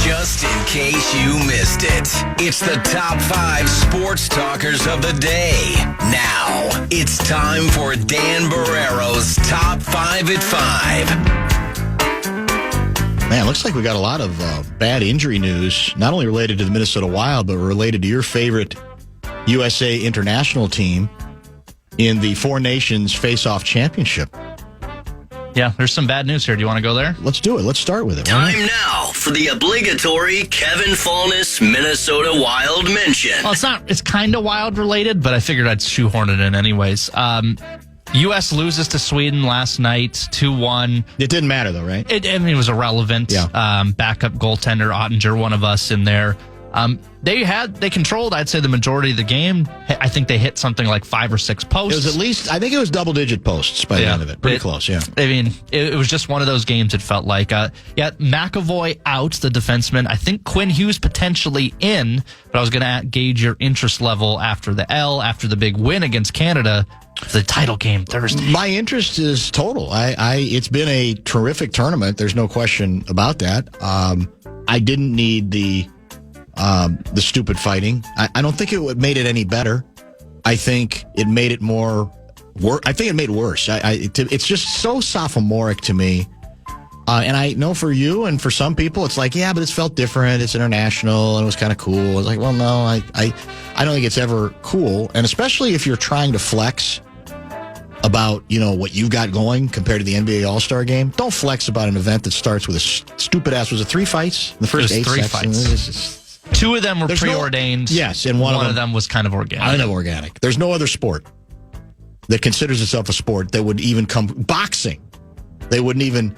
Just in case you missed it, it's the top 5 sports talkers of the day. Now, it's time for Dan Barreiro's Top 5 at 5. Man, looks like we got a lot of bad injury news, not only related to the Minnesota Wild, but related to your favorite USA international team in the Four Nations Face-Off Championship. Yeah, there's some bad news here. Do you want to go there? Let's do it. Let's start with it. Time now for the obligatory Kevin Fallness Minnesota Wild mention. Well, it's kind of Wild related, but I figured I'd shoehorn it in anyways. U.S. loses to Sweden last night, 2-1. It didn't matter, though, right? It was irrelevant. Yeah. Backup goaltender Ottinger, one of us in there. They controlled, I'd say, the majority of the game. I think they hit something like 5 or 6 posts. It was at least, I think it was double-digit posts by the end of it. Pretty close, yeah. I mean, it was just one of those games, it felt like. McAvoy out, the defenseman. I think Quinn Hughes potentially in, but I was going to gauge your interest level after the big win against Canada, the title game Thursday. My interest is total. It's been a terrific tournament. There's no question about that. I didn't need the stupid fighting. I don't think it made it any better. I think it made it more I think it made it worse. It's just so sophomoric to me. And I know for you and for some people, it's like, yeah, but it's felt different. It's international and it was kind of cool. It's like, well, no, I don't think it's ever cool. And especially if you're trying to flex about, what you've got going compared to the NBA All-Star game. Don't flex about an event that starts with a stupid ass. Was it 3 fights? The first 8 3 fights. 2 of them were preordained. Yes, and one of them was kind of organic. I know organic. There's no other sport that considers itself a sport that would even come. Boxing. They wouldn't even.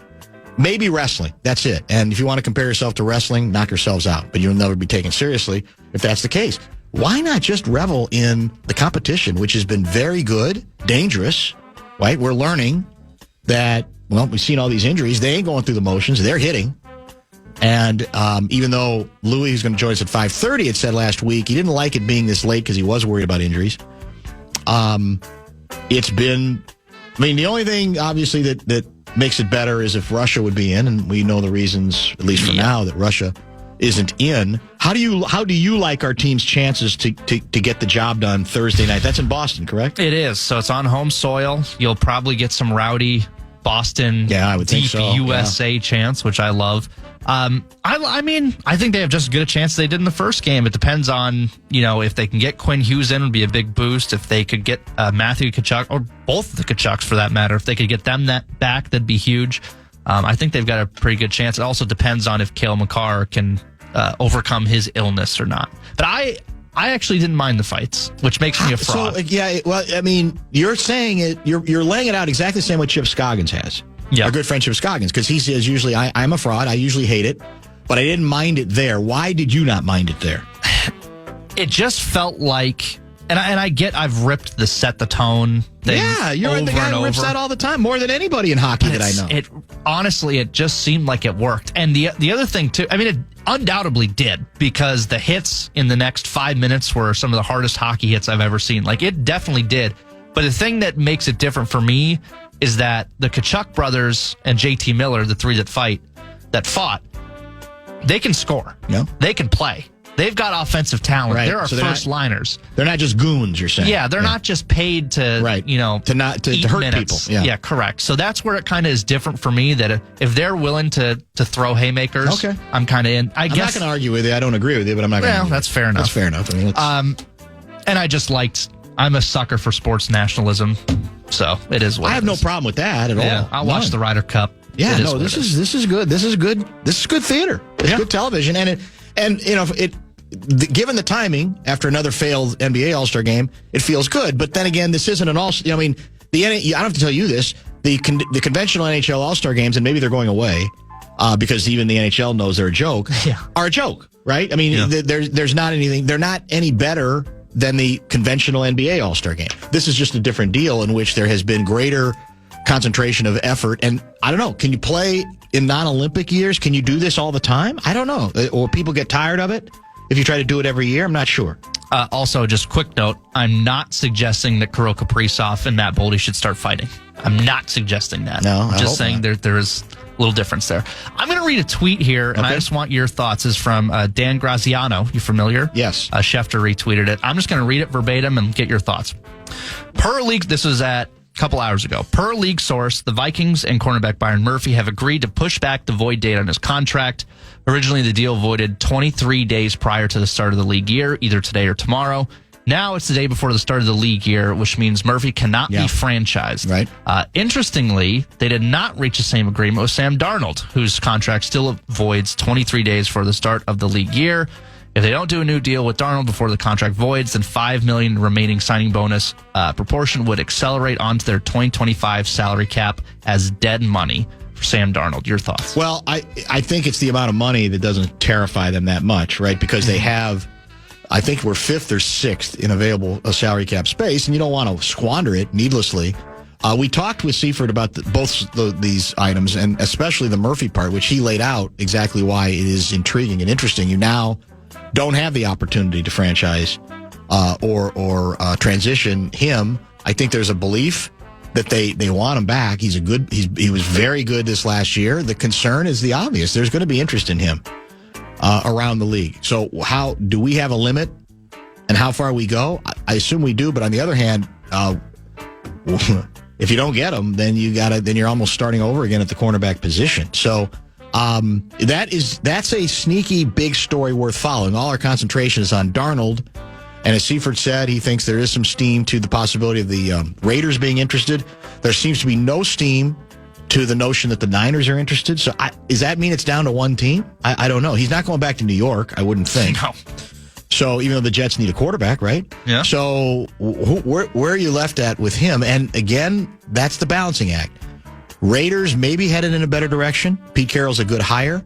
Maybe wrestling. That's it. And if you want to compare yourself to wrestling, knock yourselves out. But you'll never be taken seriously if that's the case. Why not just revel in the competition, which has been very good, dangerous, right? We're learning that, we've seen all these injuries. They ain't going through the motions. They're hitting. And even though Louis, who's going to join us at 5:30, had said last week he didn't like it being this late because he was worried about injuries. It's been, the only thing, obviously, that makes it better is if Russia would be in, and we know the reasons, at least for now, that Russia isn't in. How do you like our team's chances to get the job done Thursday night? That's in Boston, correct? It is. So it's on home soil. You'll probably get some rowdy Boston, I would think so. USA chants, which I love. I think they have just as good a chance as they did in the first game. It depends on, if they can get Quinn Hughes in, would be a big boost. If they could get Matthew Tkachuk, or both of the Tkachuks for that matter, if they could get them back, that'd be huge. I think they've got a pretty good chance. It also depends on if Cale Makar can overcome his illness or not. But I actually didn't mind the fights, which makes me a fraud. You're saying it. You're laying it out exactly the same way Chip Scoggins has. Yeah. Our good friend Chip Scoggins, because he says usually I'm a fraud. I usually hate it, but I didn't mind it there. Why did you not mind it there? It just felt like, and I get I've ripped the set the tone thing. Yeah, you're the guy who rips that all the time, more than anybody in hockey that I know. Honestly, it just seemed like it worked. And the other thing too, it undoubtedly did, because the hits in the next 5 minutes were some of the hardest hockey hits I've ever seen. Like, it definitely did. But the thing that makes it different for me is that the Tkachuk brothers and JT Miller, the 3 that fought, they can score. Yeah. They can play. They've got offensive talent. Right. There are first-liners. They're not just goons, you're saying. Yeah, they're not just paid to, to hurt minutes. people. Yeah, correct. So that's where it kind of is different for me, that if they're willing to throw haymakers, okay, I'm kind of in. I'm not going to argue with you. I don't agree with you, but I'm not going to argue. That's fair enough. That's fair enough. And I just I'm a sucker for sports nationalism, so it is what I have no problem with that at all. I'll watch the Ryder Cup. Yeah, this is good. This is good theater. It's good television, given the timing after another failed NBA All-Star game, it feels good. But then again, this isn't an All-Star. I don't have to tell you this. The conventional NHL All-Star games, and maybe they're going away because even the NHL knows they're a joke. Yeah. Are a joke, right? There's not anything. They're not any better than the conventional NBA All-Star game. This is just a different deal in which there has been greater concentration of effort. And I don't know, can you play in non-Olympic years? Can you do this all the time? I don't know. Or people get tired of it if you try to do it every year? I'm not sure. Also, just quick note, I'm not suggesting that Kirill Kaprizov and Matt Boldy should start fighting. I'm not suggesting that. No, I'm just saying there is little difference there. I'm going to read a tweet here, and I just want your thoughts. This is from Dan Graziano. You familiar? Yes. Schefter retweeted it. I'm just going to read it verbatim and get your thoughts. Per league, this was at a couple hours ago. Per league source, the Vikings and cornerback Byron Murphy have agreed to push back the void date on his contract. Originally, the deal voided 23 days prior to the start of the league year, either today or tomorrow. Now it's the day before the start of the league year, which means Murphy cannot be franchised. Right. Interestingly, they did not reach the same agreement with Sam Darnold, whose contract still voids 23 days for the start of the league year. If they don't do a new deal with Darnold before the contract voids, then $5 million remaining signing bonus proportion would accelerate onto their 2025 salary cap as dead money for Sam Darnold. Your thoughts? Well, I think it's the amount of money that doesn't terrify them that much, right? Because they have, I think we're 5th or 6th in available salary cap space, and you don't want to squander it needlessly. We talked with Seifert about these items, and especially the Murphy part, which he laid out exactly why it is intriguing and interesting. You now don't have the opportunity to franchise or transition him. I think there's a belief that they want him back. He was very good this last year. The concern is the obvious. There's going to be interest in him around the league. So how do we have a limit and how far we go? I assume we do, but on the other hand, if you don't get him, then you're almost starting over again at the cornerback position. So that's a sneaky big story worth following. All our concentration is on Darnold, and as Seifert said, he thinks there is some steam to the possibility of the Raiders being interested. There seems to be no steam to the notion that the Niners are interested. So does that mean it's down to one team? I don't know. He's not going back to New York, I wouldn't think. No. So even though the Jets need a quarterback, right? Yeah. So where are you left at with him? And again, that's the balancing act. Raiders maybe headed in a better direction. Pete Carroll's a good hire,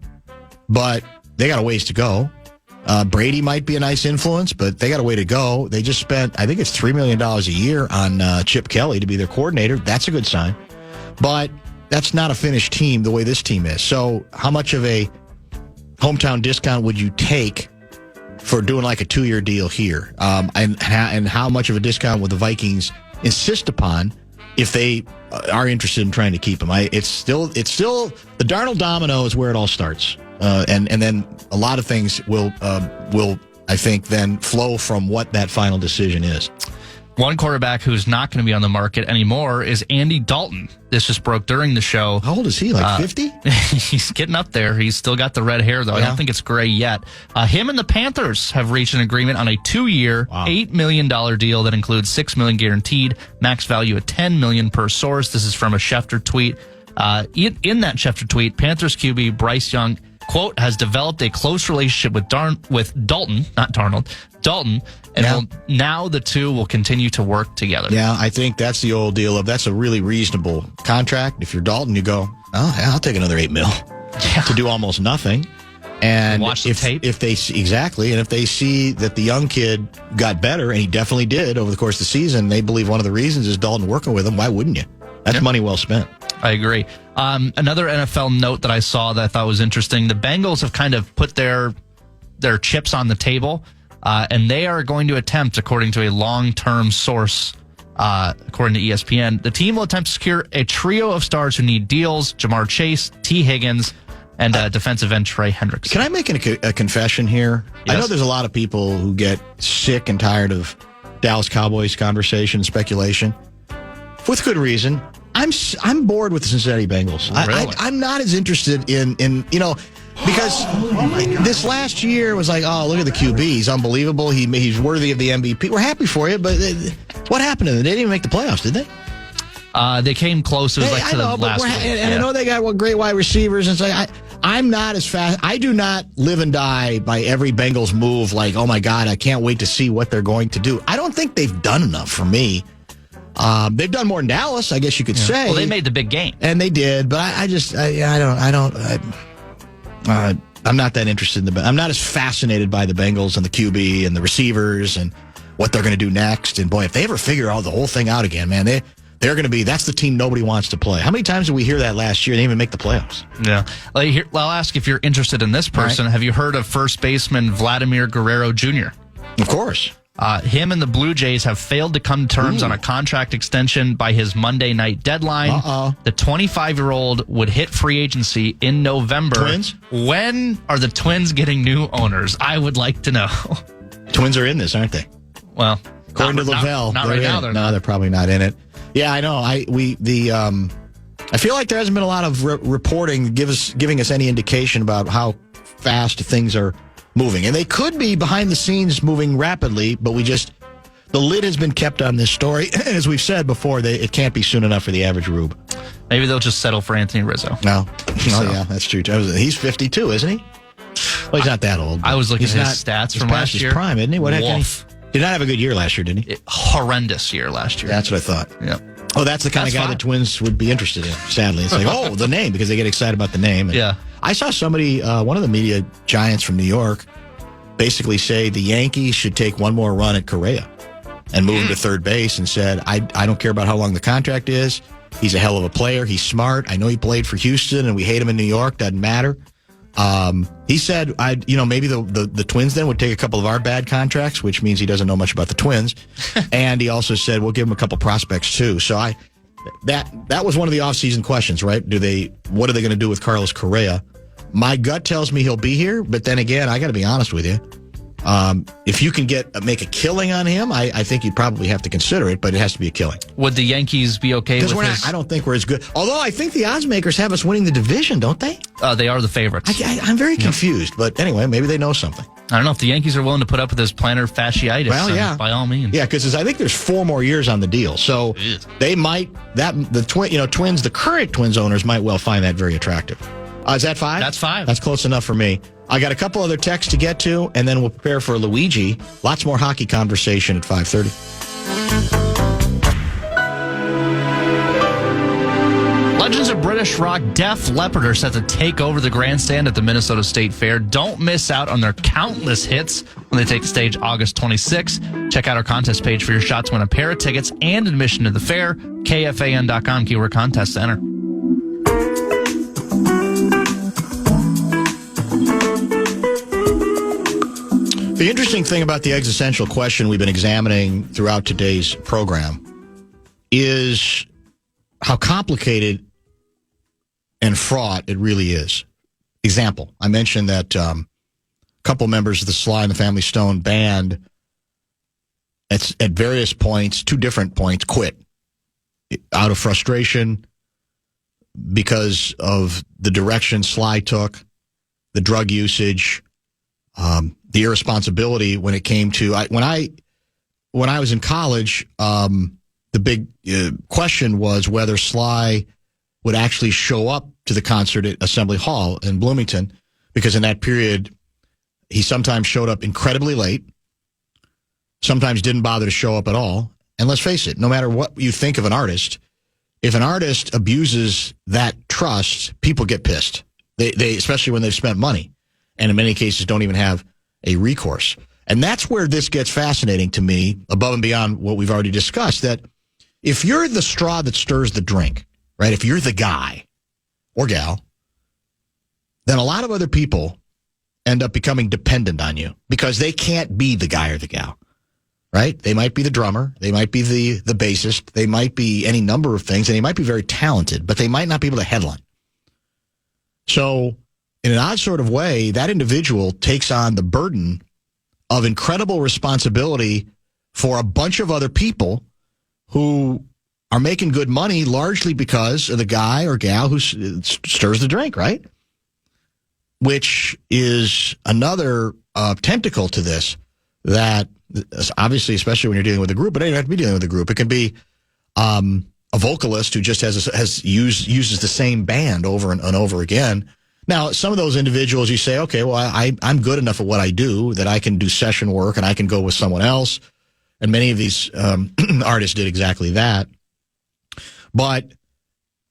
but they got a ways to go. Brady might be a nice influence, but they got a way to go. They just spent, I think it's $3 million a year on Chip Kelly to be their coordinator. That's a good sign. But that's not a finished team the way this team is. So how much of a hometown discount would you take for doing like a 2-year deal here? And how much of a discount would the Vikings insist upon if they are interested in trying to keep him? It's still the Darnold domino is where it all starts, and then a lot of things will I think then flow from what that final decision is. One quarterback who's not going to be on the market anymore is Andy Dalton. This just broke during the show. How old is he? Like 50? He's getting up there. He's still got the red hair, though. Yeah. I don't think it's gray yet. Him and the Panthers have reached an agreement on a 2-year, $8 million deal that includes $6 million guaranteed, max value of $10 million per source. This is from a Schefter tweet. In that Schefter tweet, Panthers QB Bryce Young, quote, has developed a close relationship with Dalton, not Darnold, Dalton, and now the two will continue to work together. Yeah, I think that's the old deal of that's a really reasonable contract. If you're Dalton, you go, oh, yeah, I'll take another $8 million to do almost nothing. And watch the tape. If they see that the young kid got better, and he definitely did over the course of the season, they believe one of the reasons is Dalton working with him. Why wouldn't you? That's money well spent. I agree. Another NFL note that I saw that I thought was interesting: the Bengals have kind of put their chips on the table, and they are going to attempt, according to a long-term source, according to ESPN, the team will attempt to secure a trio of stars who need deals: Jamar Chase, T. Higgins, and defensive end Trey Hendricks. Can I make a confession here? Yes. I know there's a lot of people who get sick and tired of Dallas Cowboys conversation, speculation, with good reason. I'm bored with the Cincinnati Bengals. Really? I'm not as interested in because this last year was like, oh, look at the QB. He's unbelievable. He's worthy of the MVP. We're happy for you, but what happened to them? They didn't even make the playoffs, did they? They came close. It was the last week. And I know they got great wide receivers. And so I'm not as fast. I do not live and die by every Bengals move like, oh, my God, I can't wait to see what they're going to do. I don't think they've done enough for me. They've done more than Dallas, I guess you could say. Well, they made the big game, and they did. But I'm not that interested in I'm not as fascinated by the Bengals and the QB and the receivers and what they're going to do next. And boy, if they ever figure the whole thing out again, man, they're going to be. That's the team nobody wants to play. How many times did we hear that last year? They didn't even make the playoffs. Yeah. I'll ask if you're interested in this person. Right. Have you heard of first baseman Vladimir Guerrero Jr.? Of course. Him and the Blue Jays have failed to come to terms on a contract extension by his Monday night deadline. The 25-year-old would hit free agency in November. Twins? When are the Twins getting new owners? I would like to know. Twins are in this, aren't they? Well, according to Lavelle, not right now. They're probably not in it. Yeah, I know. I feel like there hasn't been a lot of reporting giving us any indication about how fast things are moving. And they could be behind the scenes moving rapidly, but the lid has been kept on this story. And as we've said before, it can't be soon enough for the average rube. Maybe they'll just settle for Anthony Rizzo. No. Yeah, that's true. He's 52, isn't he? Well, he's not that old. I was looking at his stats from last year. He's prime, isn't he? What heck? Did not have a good year last year, didn't he? Horrendous year last year. That's what I thought. Yeah. Oh, that's the kind of guy the Twins would be interested in, sadly. It's like, the name, because they get excited about the name. And yeah. I saw somebody, one of the media giants from New York, basically say the Yankees should take one more run at Correa and move him to third base, and said, I don't care about how long the contract is. He's a hell of a player. He's smart. I know he played for Houston, and we hate him in New York. Doesn't matter. He said, maybe the Twins then would take a couple of our bad contracts, which means he doesn't know much about the Twins. And he also said, we'll give him a couple prospects too. So that was one of the offseason questions, right? What are they going to do with Carlos Correa? My gut tells me he'll be here, but then again, I got to be honest with you. If you can make a killing on him, I think you'd probably have to consider it, but it has to be a killing. Would the Yankees be okay with this? I don't think we're as good. Although I think the odds makers have us winning the division, don't they? They are the favorites. I'm very confused, but anyway, maybe they know something. I don't know if the Yankees are willing to put up with his plantar fasciitis. Well, yeah, by all means. Yeah, because I think there's 4 more years on the deal, so they might Twins, the current Twins owners might well find that very attractive. Is that 5? That's 5. That's close enough for me. I got a couple other texts to get to, and then we'll prepare for Luigi. Lots more hockey conversation at 5:30. Legends of British rock Def Leppard are set to take over the grandstand at the Minnesota State Fair. Don't miss out on their countless hits when they take the stage August 26th. Check out our contest page for your shot to win a pair of tickets and admission to the fair. KFAN.com, keyword contest to enter. The interesting thing about the existential question we've been examining throughout today's program is how complicated and fraught it really is. Example, I mentioned that a couple members of the Sly and the Family Stone band at various points, 2 different points, quit out of frustration because of the direction Sly took, the drug usage, the irresponsibility when it came to when I was in college. The big question was whether Sly would actually show up to the concert at Assembly Hall in Bloomington, because in that period he sometimes showed up incredibly late, sometimes didn't bother to show up at all. And let's face it, no matter what you think of an artist, if an artist abuses that trust, people get pissed. They especially when they've spent money, and in many cases don't even have a recourse. And that's where this gets fascinating to me, above and beyond what we've already discussed, that if you're the straw that stirs the drink, right, if you're the guy or gal, then a lot of other people end up becoming dependent on you because they can't be the guy or the gal, right? They might be the drummer, they might be the bassist, they might be any number of things, and they might be very talented, but they might not be able to headline. So in an odd sort of way, that individual takes on the burden of incredible responsibility for a bunch of other people who are making good money largely because of the guy or gal who stirs the drink, right? Which is another tentacle to this that obviously, especially when you're dealing with a group, but you don't have to be dealing with a group. It can be a vocalist who just uses the same band over and over again. Now, some of those individuals, you say, okay, well, I'm good enough at what I do that I can do session work and I can go with someone else. And many of these artists did exactly that. But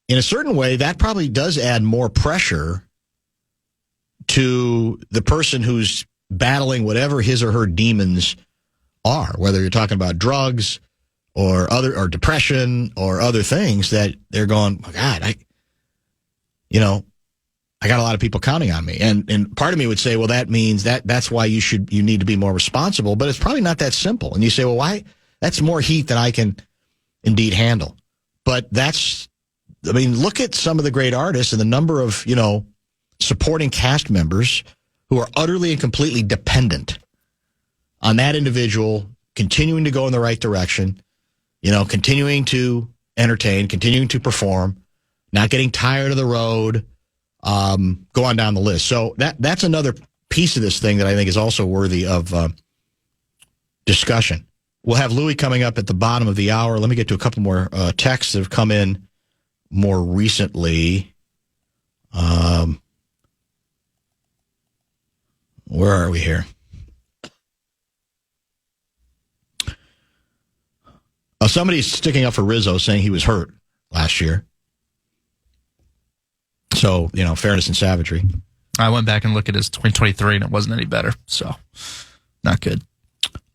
in a certain way, that probably does add more pressure to the person who's battling whatever his or her demons are, whether you're talking about drugs or depression or other things, that they're going, oh God, I got a lot of people counting on me. And part of me would say, well, that means that's why you need to be more responsible. But it's probably not that simple. And you say, well, why? That's more heat than I can indeed handle. But look at some of the great artists and the number of, supporting cast members who are utterly and completely dependent on that individual continuing to go in the right direction, continuing to entertain, continuing to perform, not getting tired of the road, go on down the list. So that's another piece of this thing that I think is also worthy of discussion. We'll have Louis coming up at the bottom of the hour. Let me get to a couple more texts that have come in more recently. Where are we here? Somebody's sticking up for Rizzo, saying he was hurt last year. So, fairness and savagery. I went back and looked at his 2023, and it wasn't any better. So, not good.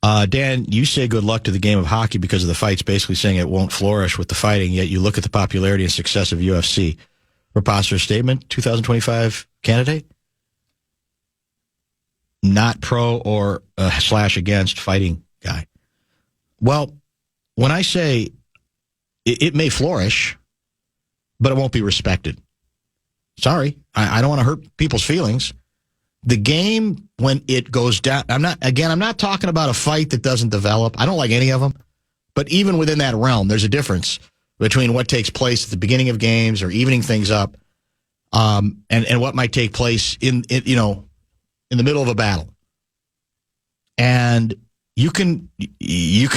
Dan, you say good luck to the game of hockey because of the fights, basically saying it won't flourish with the fighting, yet you look at the popularity and success of UFC. Preposterous statement, 2025 candidate? Not pro or / against fighting guy. Well, when I say it may flourish, but it won't be respected. Sorry, I don't want to hurt people's feelings. The game, when it goes down, I'm not talking about a fight that doesn't develop. I don't like any of them. But even within that realm, there's a difference between what takes place at the beginning of games or evening things up, and what might take place in the middle of a battle. And you can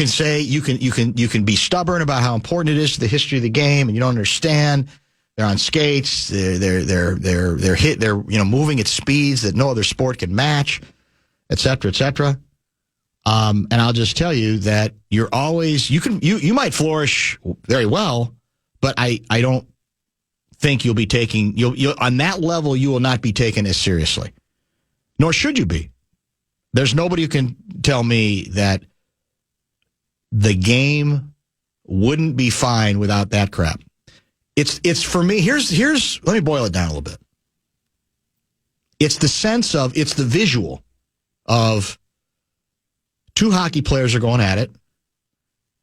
say you can be stubborn about how important it is to the history of the game, and you don't understand. They're on skates. They're moving at speeds that no other sport can match, et cetera, et cetera. And I'll just tell you that you might flourish very well, but I don't think you'll be taking you'll on that level. You will not be taken as seriously, nor should you be. There's nobody who can tell me that the game wouldn't be fine without that crap. It's for me, here's let me boil it down a little bit. It's the visual of two hockey players are going at it,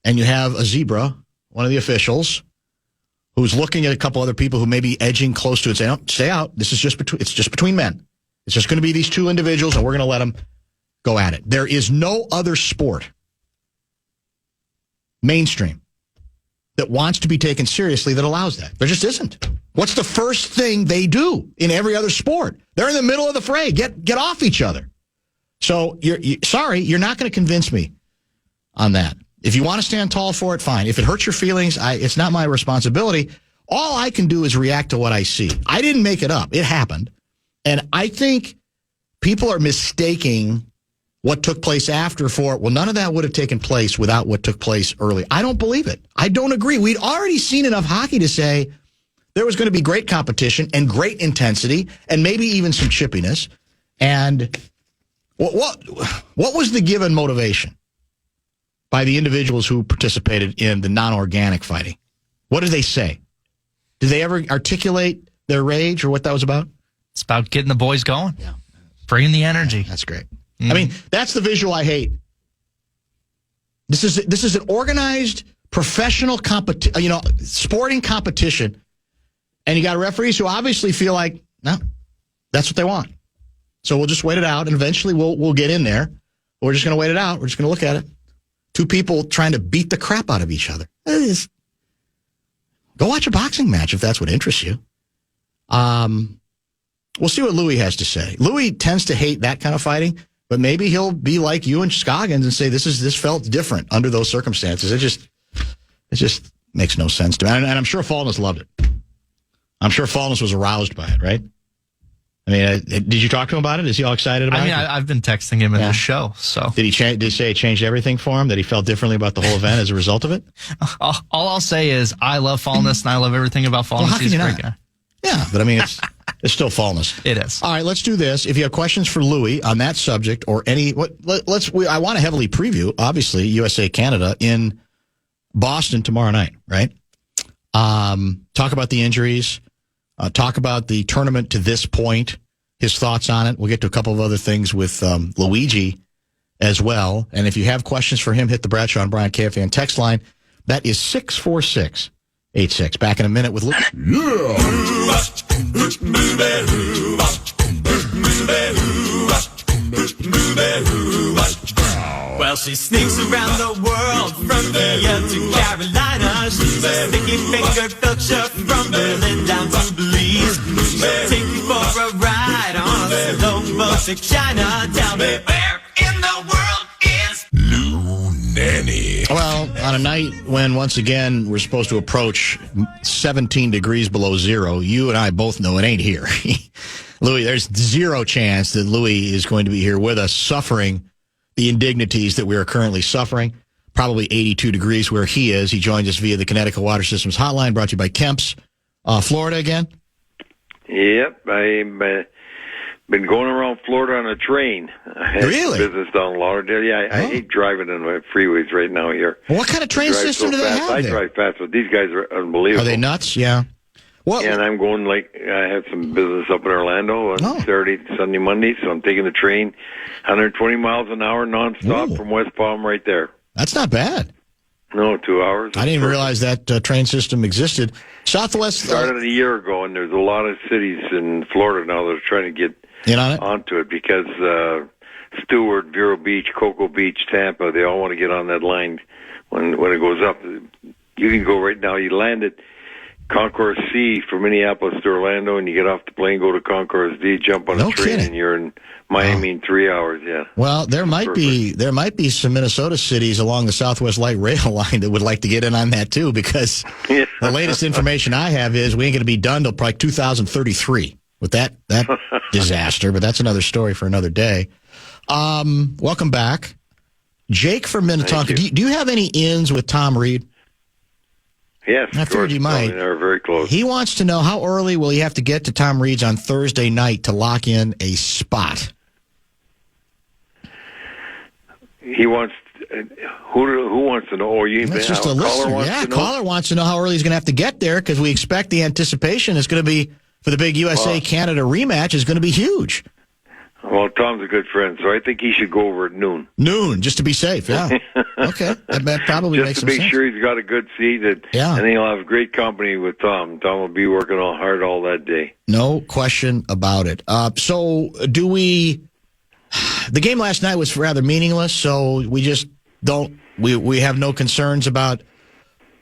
and you have a zebra, one of the officials, who's looking at a couple other people who may be edging close to it, saying, "Oh, stay out. It's just between men. It's just going to be these two individuals, and we're going to let them go at it." There is no other sport, mainstream, that wants to be taken seriously that allows that. There just isn't. What's the first thing they do in every other sport? They're in the middle of the fray. Get off each other. So, you're not going to convince me on that. If you want to stand tall for it, fine. If it hurts your feelings, it's not my responsibility. All I can do is react to what I see. I didn't make it up. It happened. And I think people are mistaking what took place after for, well, none of that would have taken place without what took place early. I don't believe it. I don't agree. We'd already seen enough hockey to say there was going to be great competition and great intensity and maybe even some chippiness. And what was the given motivation by the individuals who participated in the non-organic fighting? What did they say? Did they ever articulate their rage or what that was about? It's about getting the boys going. Yeah. Bringing the energy. Yeah, that's great. I mean, that's the visual I hate. This is an organized professional sporting competition, and you got referees who obviously feel like, no, that's what they want. So we'll just wait it out, and eventually we'll get in there. We're just going to wait it out. We're just going to look at it. Two people trying to beat the crap out of each other. Go watch a boxing match if that's what interests you. We'll see what Louis has to say. Louis tends to hate that kind of fighting. But maybe he'll be like you and Scoggins and say this felt different under those circumstances. It just makes no sense to me. And I'm sure Fallness loved it. I'm sure Fallness was aroused by it, right? I mean, did you talk to him about it? Is he all excited about it? I've been texting him in the show. So did he say it changed everything for him? That he felt differently about the whole event as a result of it? All I'll say is I love Fallness and I love everything about Fallness. Well, He's a great guy. Yeah, but I mean, it's still Fallness. It is. All right, let's do this. If you have questions for Louis on that subject or I want to heavily preview, obviously, USA Canada in Boston tomorrow night, right? Talk about the injuries. talk about the tournament to this point, his thoughts on it. We'll get to a couple of other things with Luigi as well. And if you have questions for him, hit the Bradshaw and Bryant KFAN text line. That is 64686. Back in a minute with Luigi. Well, she sneaks around the world from India to Carolina. She's a sticky-fingered filcher from Berlin down to Belize. She'll take you for a ride on a slow boat to China. Tell me, where in the world is Nanne? Well, on a night when, once again, we're supposed to approach 17 degrees below zero, you and I both know it ain't here. Louis, there's zero chance that Louis is going to be here with us suffering the indignities that we are currently suffering. Probably 82 degrees where he is. He joins us via the Connecticut Water Systems Hotline, brought to you by Kemp's. Florida again? Yep, I've been going around Florida on a train. I had Really? business down in Lauderdale. Yeah, I hate driving on the freeways right now here. What kind of train I drive system so do they fast. have I there? drive fast, but these guys are unbelievable. Are they nuts? Yeah. What? And I'm going, I have some business up in Orlando on Saturday, Sunday, Monday, so I'm taking the train 120 miles an hour nonstop from West Palm right there. That's not bad. No, 2 hours. I didn't even realize that train system existed. Southwest Started a year ago, and there's a lot of cities in Florida now that are trying to get in on it? onto it because Stewart, Vero Beach, Cocoa Beach, Tampa, they all want to get on that line when it goes up. You can go right now. You land at Concourse C from Minneapolis to Orlando, and you get off the plane, go to Concourse D, jump on a train, and you're in Miami in 3 hours. Yeah. Well, there might be some Minnesota cities along the Southwest Light Rail line that would like to get in on that too, because the latest information I have is we ain't going to be done till probably 2033 with that disaster. But that's another story for another day. Welcome back, Jake from Minnetonka. Do you have any ins with Tom Reed? Yes, I figured you might. They're very close. He wants to know how early will he have to get to Tom Reed's on Thursday night to lock in a spot. He wants who wants to know? Or you? It's just a listener. Yeah, caller wants to know how early he's going to have to get there because we expect the anticipation is going to be for the big USA Canada rematch is going to be huge. Well, Tom's a good friend, so I think he should go over at noon. Noon, just to be safe, yeah. Okay, that probably makes some sense. Just to be sure he's got a good seat, and he'll have great company with Tom. Tom will be working hard all that day. No question about it. So do we... The game last night was rather meaningless, so we just don't... We have no concerns about,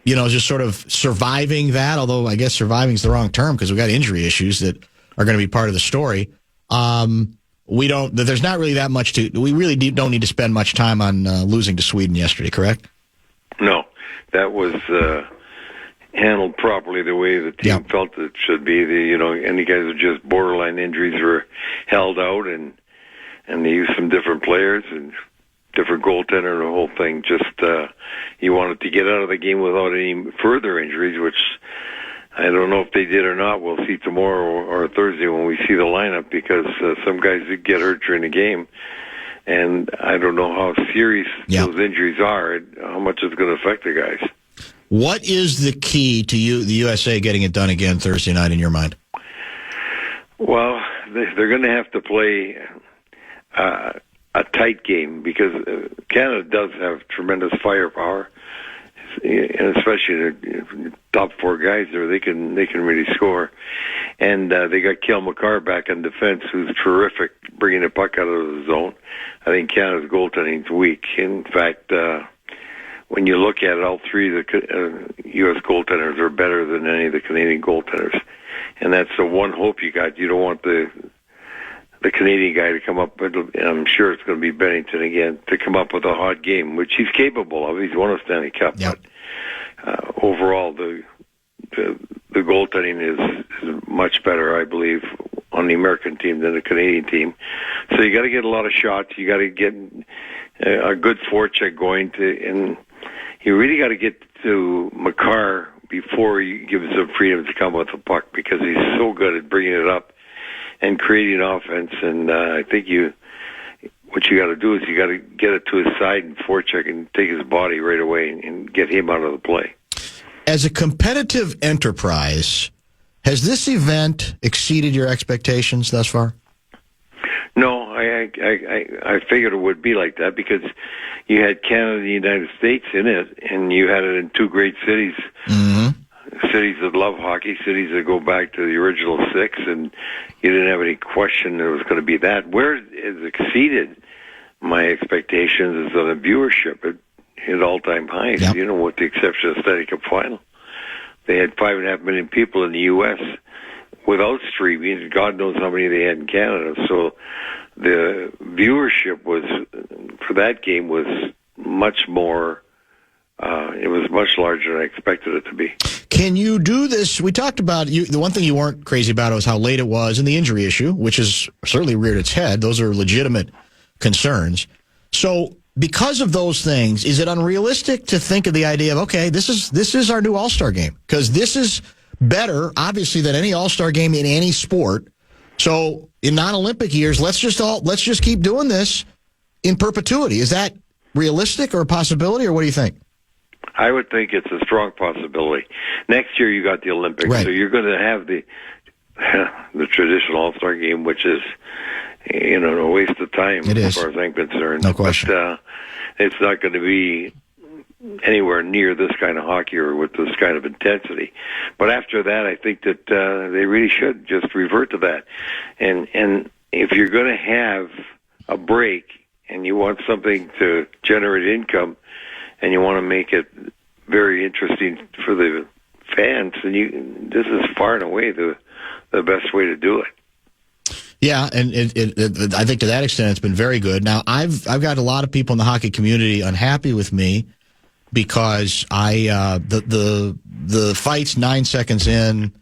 just sort of surviving that, although I guess surviving is the wrong term because we've got injury issues that are going to be part of the story. There's not really that much we really don't need to spend much time on losing to Sweden yesterday, correct? No, that was handled properly the way the team felt it should be. Any guys with just borderline injuries were held out, and they used some different players and different goaltender and the whole thing. Just you wanted to get out of the game without any further injuries, which I don't know if they did or not. We'll see tomorrow or Thursday when we see the lineup because some guys did get hurt during the game. And I don't know how serious those injuries are and how much it's going to affect the guys. What is the key to the USA getting it done again Thursday night in your mind? Well, they're going to have to play a tight game because Canada does have tremendous firepower. And especially the top four guys there, they can really score. And they got Cale Makar back on defense, who's terrific, bringing the puck out of the zone. I think Canada's goaltending is weak. In fact, when you look at it, all three of the U.S. goaltenders are better than any of the Canadian goaltenders. And that's the one hope you got. You don't want the Canadian guy to come up, and I'm sure it's going to be Bennington again, to come up with a hot game, which he's capable of. He's won a Stanley Cup. Yep. But overall, the goaltending is much better, I believe, on the American team than the Canadian team. So you got to get a lot of shots. You got to get a good forecheck going, and you really got to get to Makar before you give him freedom to come with the puck because he's so good at bringing it up and creating offense, and I think what you got to do is you got to get it to his side and forecheck and take his body right away and get him out of the play. As a competitive enterprise, Has this event exceeded your expectations thus far? No, I figured it would be like that because you had Canada and the United States in it, and you had it in two great cities. Mm-hmm. Cities that love hockey, cities that go back to the original six, and you didn't have any question there was going to be that. Where it exceeded my expectations is on the viewership. It hit all-time highs, Yep. with the exception of the Stanley Cup final. They had 5.5 million people in the U.S. without streaming. God knows how many they had in Canada. So the viewership for that game was much more. It was much larger than I expected it to be. Can you do this? We talked about the one thing you weren't crazy about was how late it was and the injury issue, which has certainly reared its head. Those are legitimate concerns. So because of those things, is it unrealistic to think of the idea of, okay, this is our new All-Star game? Because this is better, obviously, than any All-Star game in any sport. So in non-Olympic years, let's just keep doing this in perpetuity. Is that realistic or a possibility, or what do you think? I would think it's a strong possibility. Next year you got the Olympics, right. So you're going to have the traditional All-Star game, which is a waste of time as far as I'm concerned. No question. But it's not going to be anywhere near this kind of hockey or with this kind of intensity. But after that, I think that they really should just revert to that. And if you're going to have a break and you want something to generate income, and you want to make it very interesting for the fans, and this is far and away the best way to do it. Yeah, and I think to that extent it's been very good. Now I've got a lot of people in the hockey community unhappy with me because the fights 9 seconds in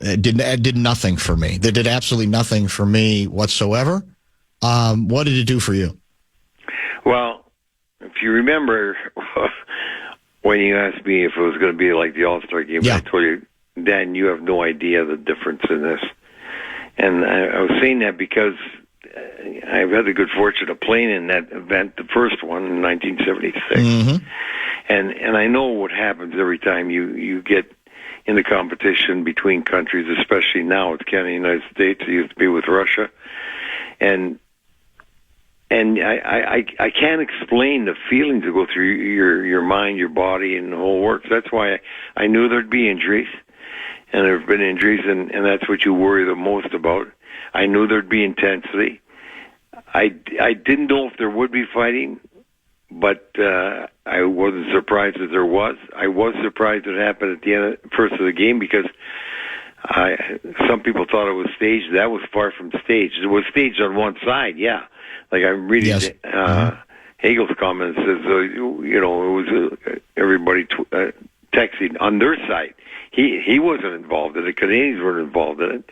did nothing for me. They did absolutely nothing for me whatsoever. What did it do for you? Well, if you remember when you asked me if it was going to be like the All-Star game, yeah. I told you, Dan, you have no idea the difference in this. And I was saying that because I've had the good fortune of playing in that event, the first one in 1976. Mm-hmm. And I know what happens every time you get in the competition between countries, especially now it's Canada and the United States. It used to be with Russia. And I can't explain the feelings that go through your mind, your body, and the whole works. That's why I knew there'd be injuries, and there have been injuries, and that's what you worry the most about. I knew there'd be intensity. I didn't know if there would be fighting, but I wasn't surprised that there was. I was surprised it happened at the end first of the game because some people thought it was staged. That was far from staged. It was staged on one side, yeah. Like I'm reading Hagel's comments says, it was everybody texting on their side. He wasn't involved in it. Canadians weren't involved in it,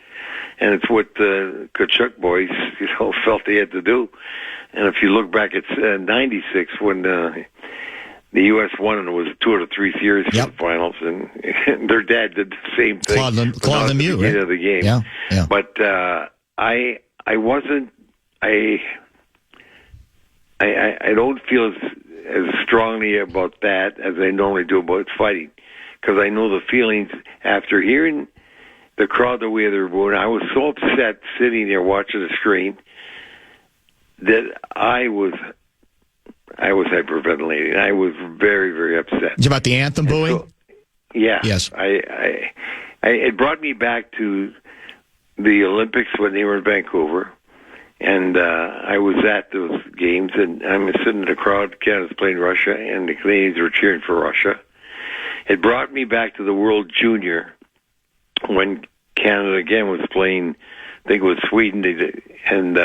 and it's what the Tkachuk boys felt they had to do. And if you look back at '96 when the U.S. won and it was a 2 out of 3 series for the finals, and their dad did the same thing. Claude Lemieux, right? Of the game. Yeah. But I wasn't. I don't feel as strongly about that as I normally do about fighting, because I know the feelings after hearing the crowd the way they're going. I was so upset sitting there watching the screen that I was hyperventilating. I was very, very upset. It's about the anthem booing? So, yeah. Yes. It brought me back to the Olympics when they were in Vancouver. And I was at those games, and I'm sitting in the crowd. Canada's playing Russia, and the Canadians were cheering for Russia. It brought me back to the World Junior when Canada again was playing. I think it was Sweden, and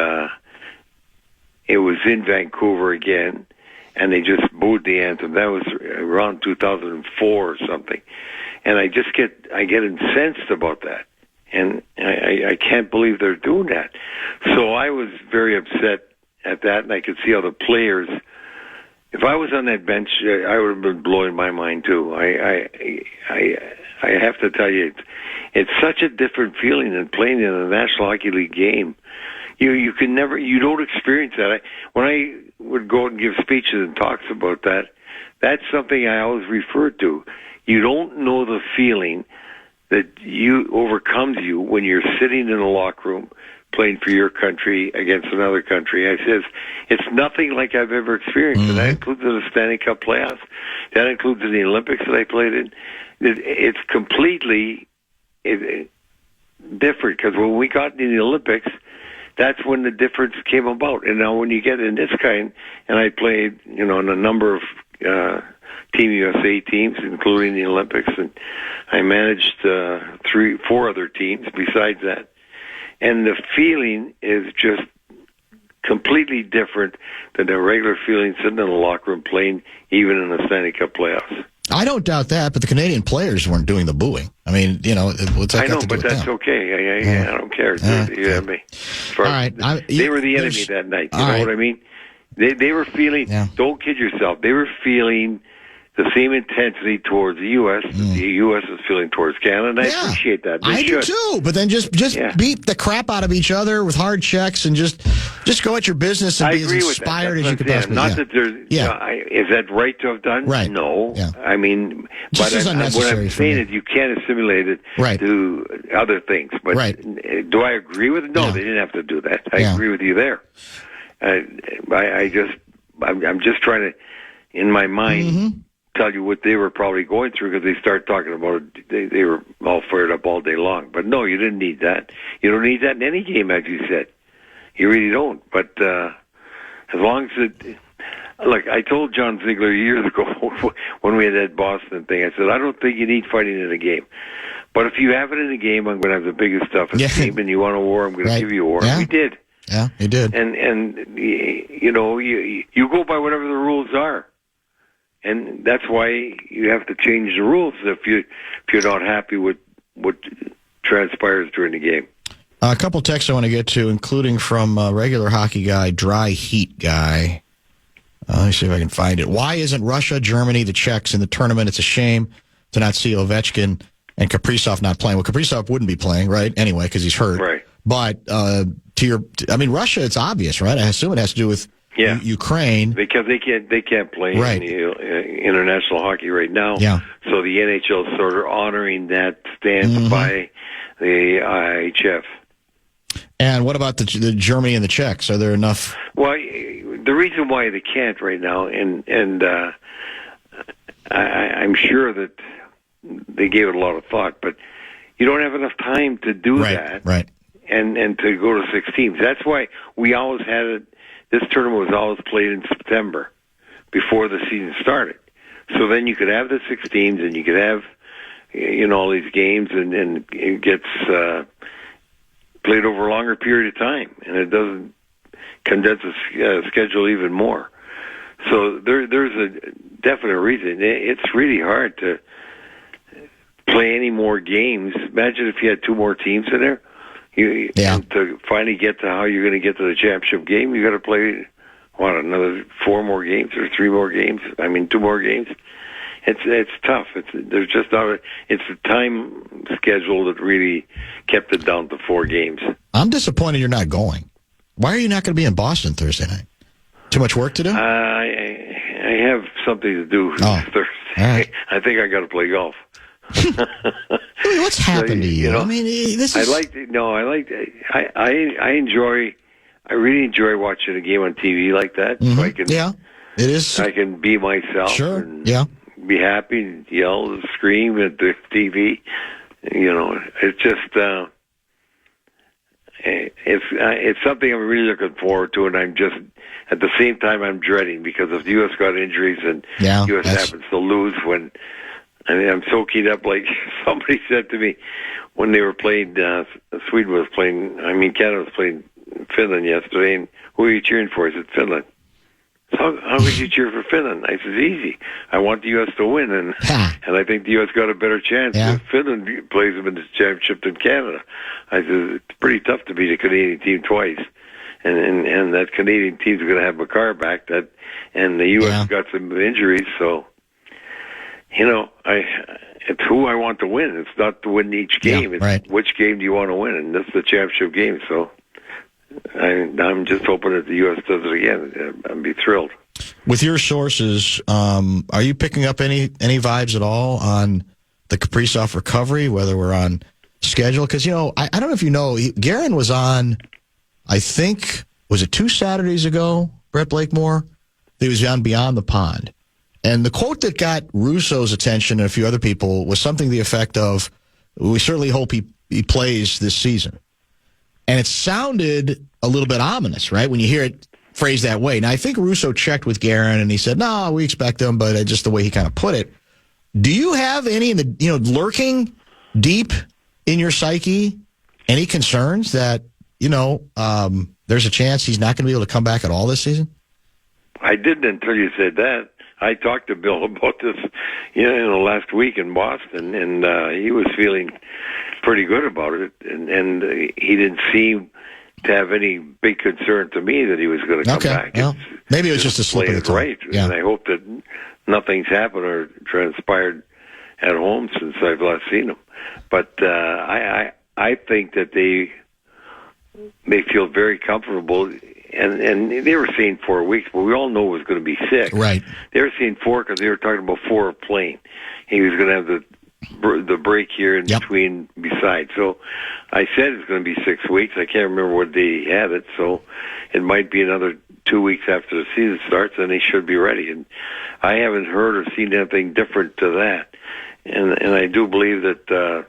it was in Vancouver again, and they just booed the anthem. That was around 2004 or something, and I get incensed about that. And I can't believe they're doing that. So I was very upset at that, and I could see how the players, if I was on that bench, I would have been blowing my mind too. I have to tell you, it's such a different feeling than playing in a National Hockey League game. You don't experience that. When I would go and give speeches and talks about that, that's something I always refer to. You don't know the feeling that overcomes you when you're sitting in a locker room playing for your country against another country. I says, it's nothing like I've ever experienced. And that includes in the Stanley Cup playoffs. That includes in the Olympics that I played in. It's completely different, because when we got into the Olympics, that's when the difference came about. And now when you get in this kind, and I played, in a number of Team USA teams, including the Olympics, and I managed 4 other teams besides that. And the feeling is just completely different than the regular feeling sitting in a locker room playing, even in the Stanley Cup playoffs. I don't doubt that, but the Canadian players weren't doing the booing. I mean, what's that I know, got to do but with that's them? okay. I don't care. You have me. All right. They were the enemy that night. You know what I mean? They were feeling, don't kid yourself, they were feeling the same intensity towards the U.S. that the U.S. is feeling towards Canada, and I appreciate that. They do too, but then just beat the crap out of each other with hard checks and just go at your business and be as inspired as you could possibly. Not that there's, is that right to have done? Right. No. Yeah. I mean, just but what I'm saying is you can't assimilate it to other things. But do I agree with it? No, they didn't have to do that. I agree with you there. I'm just trying to, in my mind, tell you what they were probably going through, because they start talking about it. They were all fired up all day long. But no, you didn't need that. You don't need that in any game, as you said. You really don't. But as long as it... Look, I told John Ziegler years ago when we had that Boston thing, I said, I don't think you need fighting in a game. But if you have it in a game, I'm going to have the biggest stuff in the game, and you want a war, I'm going to give you a war. Yeah. We did. Yeah, you did. And you go by whatever the rules are. And that's why you have to change the rules if you're not happy with what transpires during the game. A couple texts I want to get to, including from regular hockey guy, Dry Heat guy. Let me see if I can find it. Why isn't Russia, Germany, the Czechs in the tournament? It's a shame to not see Ovechkin and Kaprizov not playing. Well, Kaprizov wouldn't be playing, right? Anyway, because he's hurt. Right. But Russia, it's obvious, right? I assume it has to do with Ukraine, because they can't play in the international hockey right now. Yeah. So the NHL is sort of honoring that stance by the IHF. And what about the Germany and the Czechs? Are there enough? Well, the reason why they can't right now, and I'm sure that they gave it a lot of thought, but you don't have enough time to do that. Right. And to go to 6 teams. That's why we always had it. This tournament was always played in September before the season started. So then you could have the 6 teams, and you could have, all these games, and it gets played over a longer period of time, and it doesn't condense the schedule even more. So there's a definite reason. It's really hard to play any more games. Imagine if you had 2 more teams in there. And to finally get to how you're going to get to the championship game, you got to play another 4 more games or 3 more games. 2 more games. It's tough. There's just not. It's the time schedule that really kept it down to 4 games. I'm disappointed you're not going. Why are you not going to be in Boston Thursday night? Too much work to do? I have something to do Thursday. Right. I think I got to play golf. What's happened to you? This is. I really enjoy watching a game on TV like that. So I can, it is. I can be myself. Sure. And be happy and yell and scream at the TV. It's just. It's something I'm really looking forward to, and I'm just at the same time I'm dreading, because if the U.S. got injuries and the U.S. happens to lose when. I'm so keyed up, like somebody said to me when they were playing, Sweden was playing, Canada was playing Finland yesterday, and who are you cheering for? I said, Finland. So how could you cheer for Finland? I said, easy. I want the U.S. to win, and I think the U.S. got a better chance if Finland plays them in the championship than Canada. I said, it's pretty tough to beat a Canadian team twice. And that Canadian team's going to have Makar back, and the U.S. got some injuries, so... it's who I want to win. It's not to win each game. It's which game do you want to win, and that's the championship game. So I'm just hoping that the U.S. does it again. I'd be thrilled. With your sources, are you picking up any vibes at all on the Kaprizov recovery, whether we're on schedule. Because, I don't know if you know, Guerin was on, I think, was it 2 Saturdays ago, Brett Blakemore? He was on Beyond the Pond. And the quote that got Russo's attention and a few other people was something to the effect of, we certainly hope he plays this season. And it sounded a little bit ominous, right, when you hear it phrased that way. Now, I think Russo checked with Guerin, and he said, no, we expect him, but just the way he kind of put it. Do you have any, lurking deep in your psyche, any concerns that, there's a chance he's not going to be able to come back at all this season? I didn't until you said that. I talked to Bill about this, last week in Boston, and he was feeling pretty good about it, and he didn't seem to have any big concern to me that he was going to come back. Well, maybe it was just a slip of the tongue. Right, yeah. And I hope that nothing's happened or transpired at home since I've last seen him. But I think that they feel very comfortable. And they were saying 4 weeks, but we all know it was going to be 6. Right. They were saying 4 because they were talking about 4 playing. He was going to have the break here in between besides. So I said it's going to be 6 weeks. I can't remember what day he had it, so it might be another 2 weeks after the season starts, and he should be ready. And I haven't heard or seen anything different to that. And I do believe that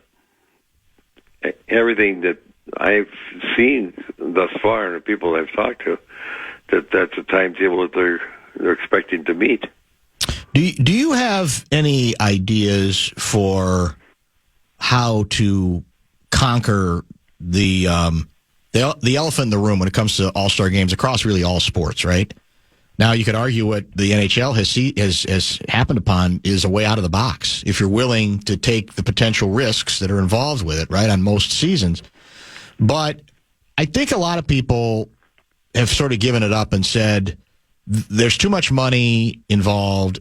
everything that I've seen thus far, and the people I've talked to, that's a timetable that they're expecting to meet. Do you have any ideas for how to conquer the elephant in the room when it comes to all-star games across really all sports, right? Now, you could argue what the NHL has happened upon is a way out of the box if you're willing to take the potential risks that are involved with it, right, on most seasons. But I think a lot of people have sort of given it up and said there's too much money involved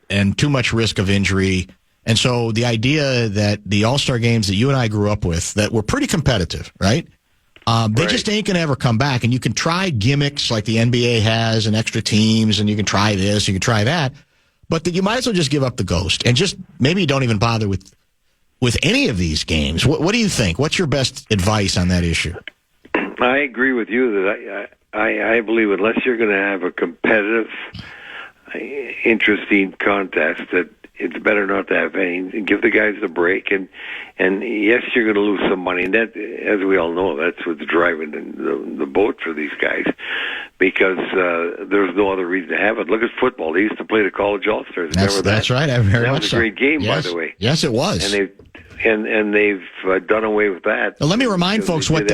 and too much risk of injury. And so the idea that the all-star games that you and I grew up with that were pretty competitive, right? They just ain't going to ever come back. And you can try gimmicks like the NBA has and extra teams, and you can try this, you can try that. But that you might as well just give up the ghost and just maybe you don't even bother with any of these games. What do you think? What's your best advice on that issue? I agree with you that I believe unless you're going to have a competitive, interesting contest, that it's better not to have any. And give the guys a break, and yes, you're going to lose some money. And that, as we all know, that's what's driving the boat for these guys, because there's no other reason to have it. Look at football; they used to play the college all-stars. Remember that? That's right. I very that much was a great game, by the way. Yes, it was. And they've done away with that. Now, let me remind folks Let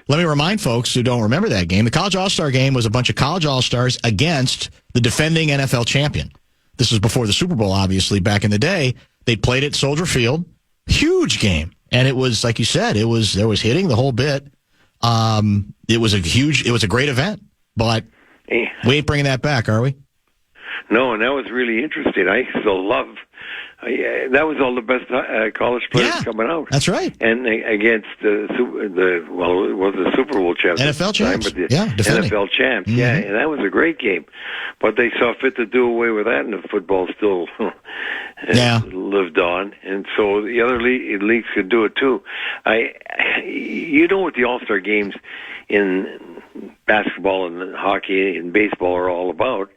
me remind folks who don't remember that game. The College All-Star game was a bunch of college All-Stars against the defending NFL champion. This was before the Super Bowl, obviously, back in the day. They played at Soldier Field. Huge game. And it was, like you said, there was hitting the whole bit. It was a great event. But we ain't bringing that back, are we? No, and that was really interesting. I still love that was all the best college players coming out. That's right. And against it was the Super Bowl champs. NFL champs. But the defending. NFL champs. Mm-hmm. Yeah, and that was a great game. But they saw fit to do away with that, and the football still lived on. And so the other leagues could do it too. What the All-Star games in basketball and hockey and baseball are all about.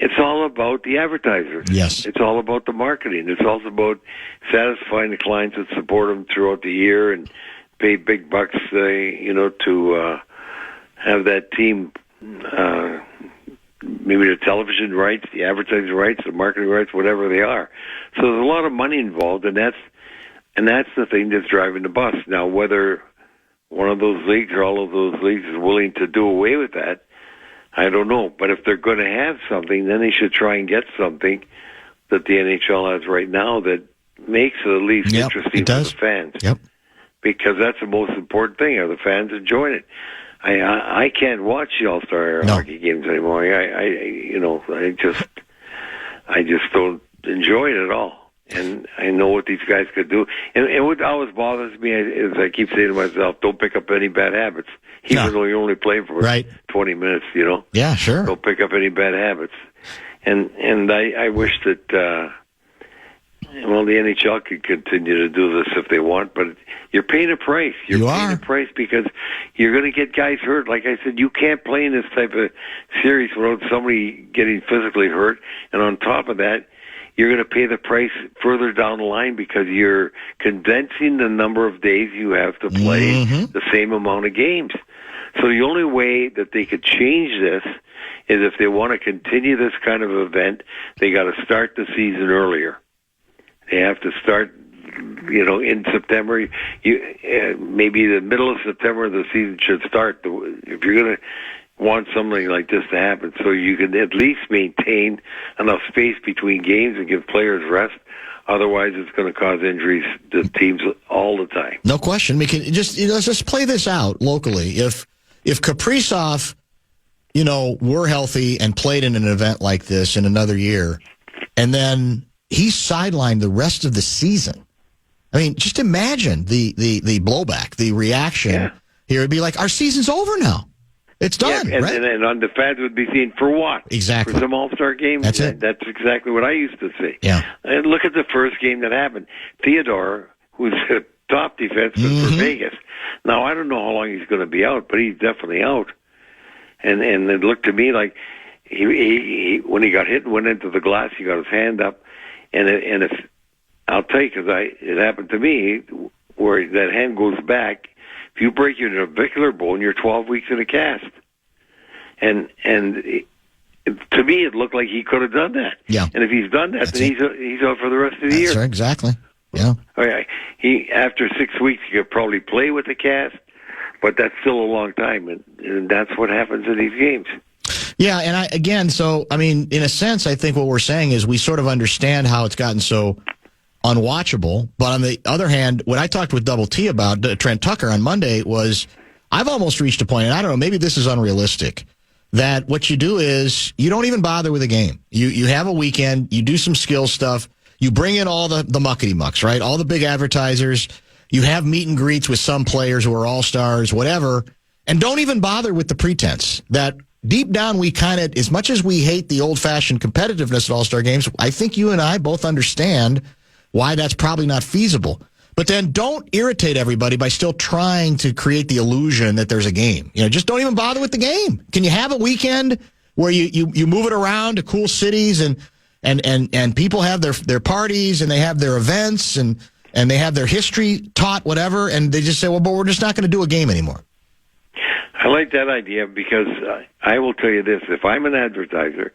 It's all about the advertisers. Yes. It's all about the marketing. It's also about satisfying the clients that support them throughout the year and pay big bucks, to have that team, maybe the television rights, the advertising rights, the marketing rights, whatever they are. So there's a lot of money involved, and that's the thing that's driving the bus. Now, whether one of those leagues or all of those leagues is willing to do away with that, I don't know, but if they're going to have something, then they should try and get something that the NHL has right now that makes it at least interesting for the fans. Yep. Because that's the most important thing. Are the fans enjoying it? I can't watch the All-Star hockey games anymore. I just don't enjoy it at all. And I know what these guys could do. And what always bothers me is I keep saying to myself, don't pick up any bad habits. Even though you're only playing for 20 minutes, Yeah, sure. Don't pick up any bad habits. And I wish that Well, the NHL could continue to do this if they want, but you're paying a price. You're paying a price because you're going to get guys hurt. Like I said, you can't play in this type of series without somebody getting physically hurt. And on top of that, you're going to pay the price further down the line because you're condensing the number of days you have to play the same amount of games. So the only way that they could change this is if they want to continue this kind of event, they got to start the season earlier. They have to start, in September. Maybe the middle of September the season should start. If you're going to want something like this to happen, so you can at least maintain enough space between games and give players rest. Otherwise, it's going to cause injuries to teams all the time. No question. We can let's just play this out locally. If Kaprizov, were healthy and played in an event like this in another year, and then he's sidelined the rest of the season. I mean, just imagine the blowback, the reaction here. It'd be like, our season's over now. It's done, and, right? And on the fans would be saying, for what? Exactly. For some All-Star games? That's it. That's exactly what I used to say. Yeah. And look at the first game that happened. Theodore, who's a top defenseman for Vegas. Now, I don't know how long he's going to be out, but he's definitely out. And it looked to me like he when he got hit and went into the glass, he got his hand up. And if I'll tell you, because it happened to me, where that hand goes back, if you break your navicular bone, you're 12 weeks in a cast. And to me, it looked like he could have done that. Yeah. And if he's done that, then he's out for the rest of the year. That's right, exactly. Yeah. Okay. After 6 weeks, he could probably play with the cast, but that's still a long time, and that's what happens in these games. Yeah, and in a sense, I think what we're saying is we sort of understand how it's gotten so unwatchable. But on the other hand, what I talked with Double T about, Trent Tucker, on Monday, was I've almost reached a point, and I don't know, maybe this is unrealistic, that what you do is you don't even bother with a game. You have a weekend, you do some skill stuff, you bring in all the muckety-mucks, right? All the big advertisers, you have meet and greets with some players who are all-stars, whatever, and don't even bother with the pretense that deep down, we kind of, as much as we hate the old-fashioned competitiveness at All-Star games, I think you and I both understand why that's probably not feasible. But then don't irritate everybody by still trying to create the illusion that there's a game. Just don't even bother with the game. Can you have a weekend where you move it around to cool cities and people have their parties and they have their events and they have their history taught, whatever, and they just say, well, but we're just not going to do a game anymore. I like that idea because I will tell you this. If I'm an advertiser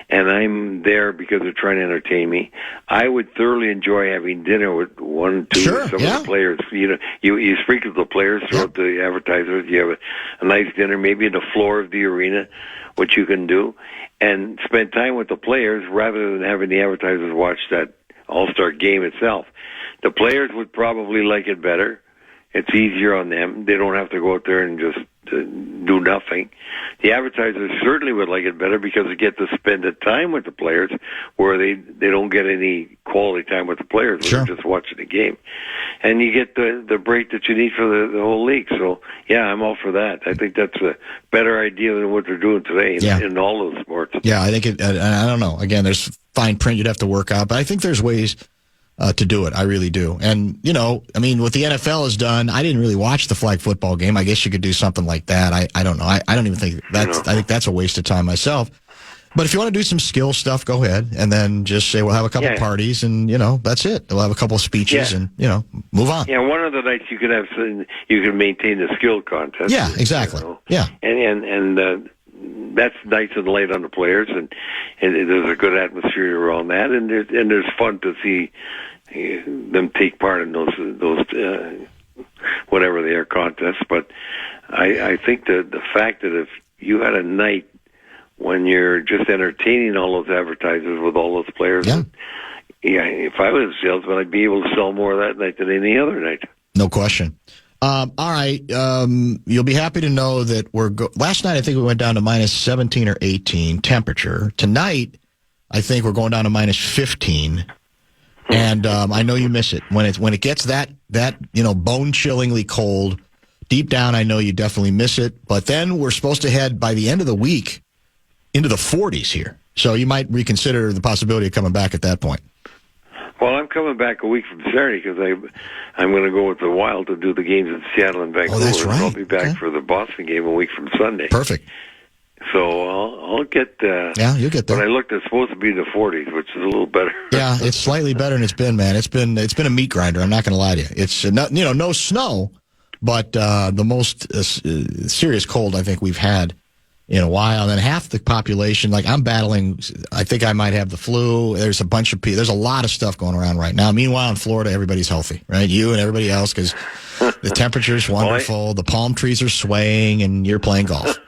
and I'm there because they're trying to entertain me, I would thoroughly enjoy having dinner with one, two, some of the players. You speak with the players throughout the advertisers. You have a nice dinner, maybe on the floor of the arena, which you can do, and spend time with the players rather than having the advertisers watch that All-Star game itself. The players would probably like it better. It's easier on them. They don't have to go out there and just do nothing. The advertisers certainly would like it better because they get to spend the time with the players where they don't get any quality time with the players. They're just watching the game. And you get the break that you need for the whole league. So, yeah, I'm all for that. I think that's a better idea than what they're doing today in all those sports. Yeah, I think I don't know. Again, there's fine print you'd have to work out, but I think there's ways to do it. I really do. And, what the NFL has done, I didn't really watch the flag football game. I guess you could do something like that. I don't know. I don't even think I think that's a waste of time myself. But if you want to do some skill stuff, go ahead and then just say we'll have a couple parties and, that's it. We'll have a couple of speeches and, move on. Yeah, one of the nights you could have, you can maintain the skill contest. Yeah, exactly. Yeah. And that's nice and light on the players, and there's a good atmosphere around that, and there's fun to see them take part in those whatever they are contests. But I think the fact that if you had a night when you're just entertaining all those advertisers with all those players, if I was a salesman, I'd be able to sell more that night than any other night. No question. All right. You'll be happy to know that last night I think we went down to minus 17 or 18 temperature. Tonight, I think we're going down to minus 15. And I know you miss it. When it gets that bone-chillingly cold, deep down I know you definitely miss it. But then we're supposed to head, by the end of the week, into the 40s here. So you might reconsider the possibility of coming back at that point. Well, I'm coming back a week from Saturday because I'm going to go with the Wild to do the games in Seattle and Vancouver. Oh, that's right. And I'll be back Okay. for the Boston game a week from Sunday. Perfect. So I'll get. Yeah, you'll get there. When I looked, it's supposed to be in the 40s, which is a little better. Yeah, it's slightly better than it's been, man. It's been a meat grinder. I'm not going to lie to you. It's no snow, but the most serious cold I think we've had in a while. And then half the population, like I'm battling. I think I might have the flu. There's a bunch of people. There's a lot of stuff going around right now. Meanwhile, in Florida, everybody's healthy, right? You and everybody else, because the temperature's wonderful. The palm trees are swaying, and you're playing golf.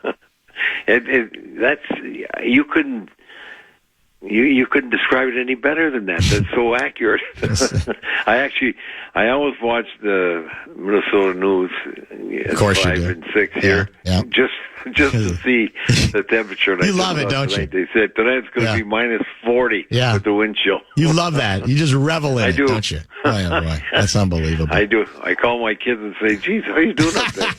That's you couldn't describe it any better than that. That's so accurate. I always watch the Minnesota News at Of course 5 you do. and 6 here, Yeah. just to see the temperature. And You I love said, it, don't tonight, you? They said tonight it's going to Yeah. be minus 40 Yeah. with the wind chill. You love that. You just revel in I it, do. don't you? Oh, yeah, boy. That's unbelievable. I do. I call my kids and say, "Geez, how you doing up there?"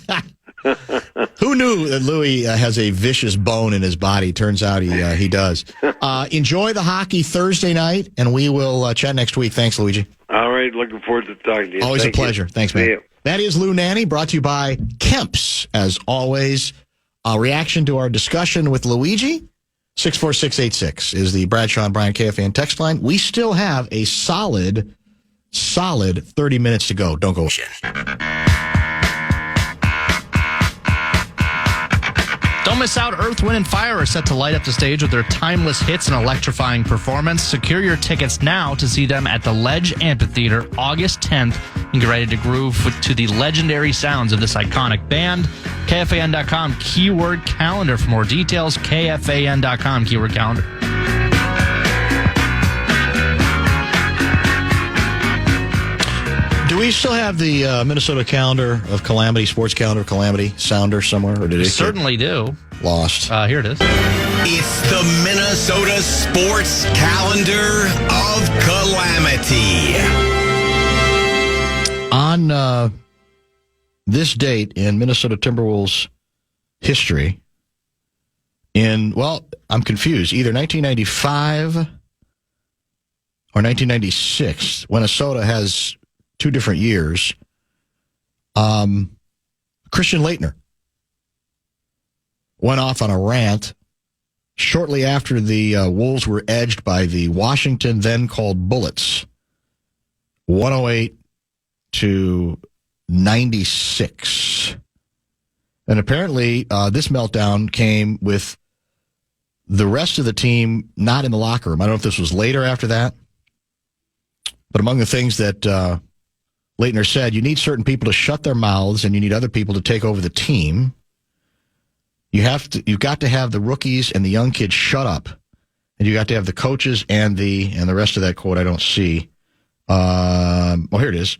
Who knew that Louis has a vicious bone in his body? Turns out he does. Enjoy the hockey Thursday night, and we will chat next week. Thanks, Luigi. All right, looking forward to talking to you. Always Thank a pleasure. You. Thanks, See man. you. That is Lou Nanne, brought to you by Kemp's, as always. A reaction to our discussion with Luigi, 64686 is the Bradshaw and Brian KFAN text line. We still have a solid 30 minutes to go. Don't go. Don't miss out. Earth, Wind & Fire are set to light up the stage with their timeless hits and electrifying performance. Secure your tickets now to see them at the Ledge Amphitheater August 10th and get ready to groove to the legendary sounds of this iconic band. KFAN.com keyword calendar for more details. KFAN.com keyword calendar. Do we still have the Minnesota calendar of calamity, sports calendar of calamity sounder somewhere, or did it Certainly do. get lost? Here it is. It's the Minnesota Sports Calendar of Calamity. On this date in Minnesota Timberwolves history, I'm confused, either 1995 or 1996, Minnesota has two different years. Christian Laettner went off on a rant shortly after the Wolves were edged by the Washington, then called Bullets, 108 to 96. And apparently this meltdown came with the rest of the team not in the locker room. I don't know if this was later after that, but among the things that Laettner said, you need certain people to shut their mouths and you need other people to take over the team. You've got to have the rookies and the young kids shut up. And you got to have the coaches and the rest of that quote I don't see. Here it is.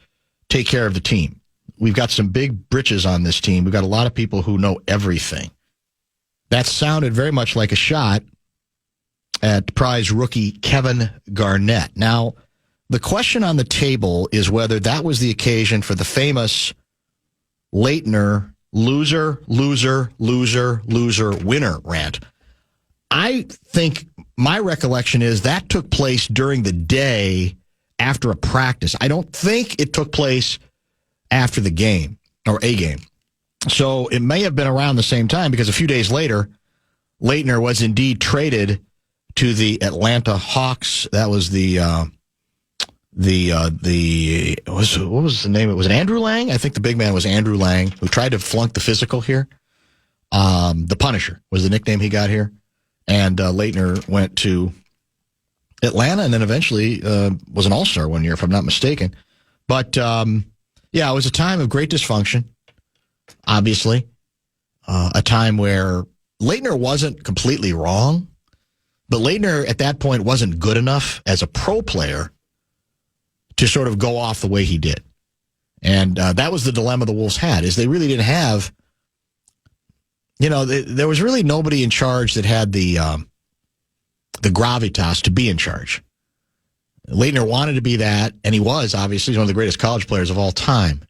Take care of the team. We've got some big britches on this team. We've got a lot of people who know everything. That sounded very much like a shot at prize rookie Kevin Garnett. Now, the question on the table is whether that was the occasion for the famous Laettner loser, loser, loser, loser, winner rant. I think my recollection is that took place during the day after a practice. I don't think it took place after the game or a game. So it may have been around the same time because a few days later, Laettner was indeed traded to the Atlanta Hawks. That was what was the name? It was Andrew Lang. I think the big man was Andrew Lang, who tried to flunk the physical here. The Punisher was the nickname he got here. And Laettner went to Atlanta and then eventually was an all-star one year, if I'm not mistaken. But, it was a time of great dysfunction, obviously. A time where Laettner wasn't completely wrong, but Laettner at that point wasn't good enough as a pro player to sort of go off the way he did. And that was the dilemma the Wolves had, is they really didn't have, there was really nobody in charge that had the gravitas to be in charge. Laettner wanted to be that, and he was, obviously. He's one of the greatest college players of all time.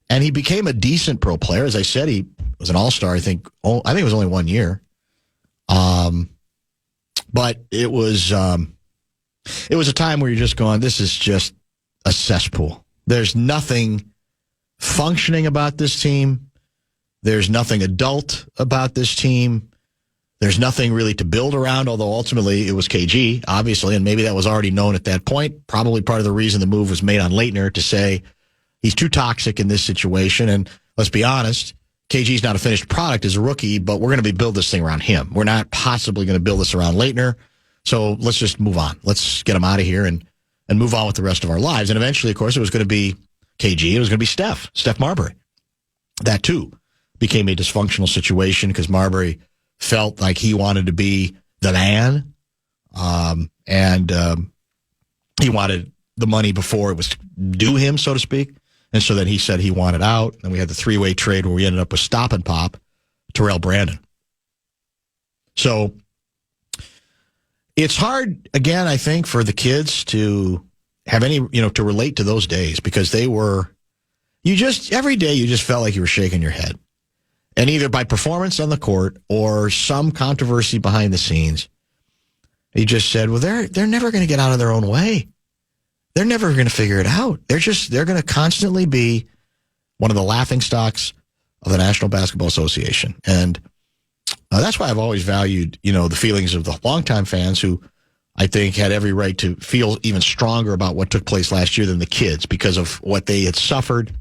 And he became a decent pro player. As I said, he was an all-star, I think it was only 1 year. But it was it was a time where you're just going, this is just a cesspool. There's nothing functioning about this team. There's nothing adult about this team. There's nothing really to build around, although ultimately it was KG, obviously, and maybe that was already known at that point. Probably part of the reason the move was made on Leitner to say he's too toxic in this situation. And let's be honest, KG's not a finished product as a rookie, but we're going to build this thing around him. We're not possibly going to build this around Leitner. So let's just move on. Let's get him out of here and move on with the rest of our lives. And eventually, of course, it was going to be KG. It was going to be Steph Marbury. That, too, became a dysfunctional situation because Marbury felt like he wanted to be the man. And he wanted the money before it was due him, so to speak. And so then he said he wanted out. And we had the three-way trade where we ended up with Stop and Pop, Terrell Brandon. So it's hard, again, I think, for the kids to have any, to relate to those days because they were, every day you just felt like you were shaking your head. And either by performance on the court or some controversy behind the scenes, he just said, well, they're never going to get out of their own way. They're never going to figure it out. They're going to constantly be one of the laughingstocks of the National Basketball Association. And that's why I've always valued, the feelings of the longtime fans who I think had every right to feel even stronger about what took place last year than the kids because of what they had suffered,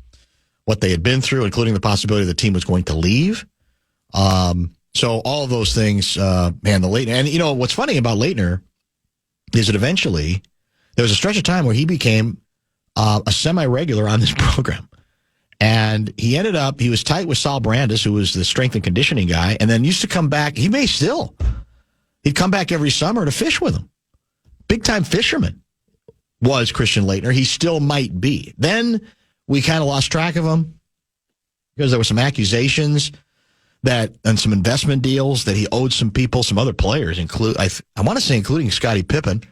what they had been through, including the possibility the team was going to leave. So all of those things, the Leitner. And, what's funny about Leitner is that eventually there was a stretch of time where he became a semi-regular on this program. And he was tight with Saul Brandis, who was the strength and conditioning guy, and then used to come back. He'd come back every summer to fish with him. Big-time fisherman was Christian Leitner. He still might be. Then we kind of lost track of him because there were some accusations and some investment deals that he owed some people, some other players, I want to say including Scottie Pippen,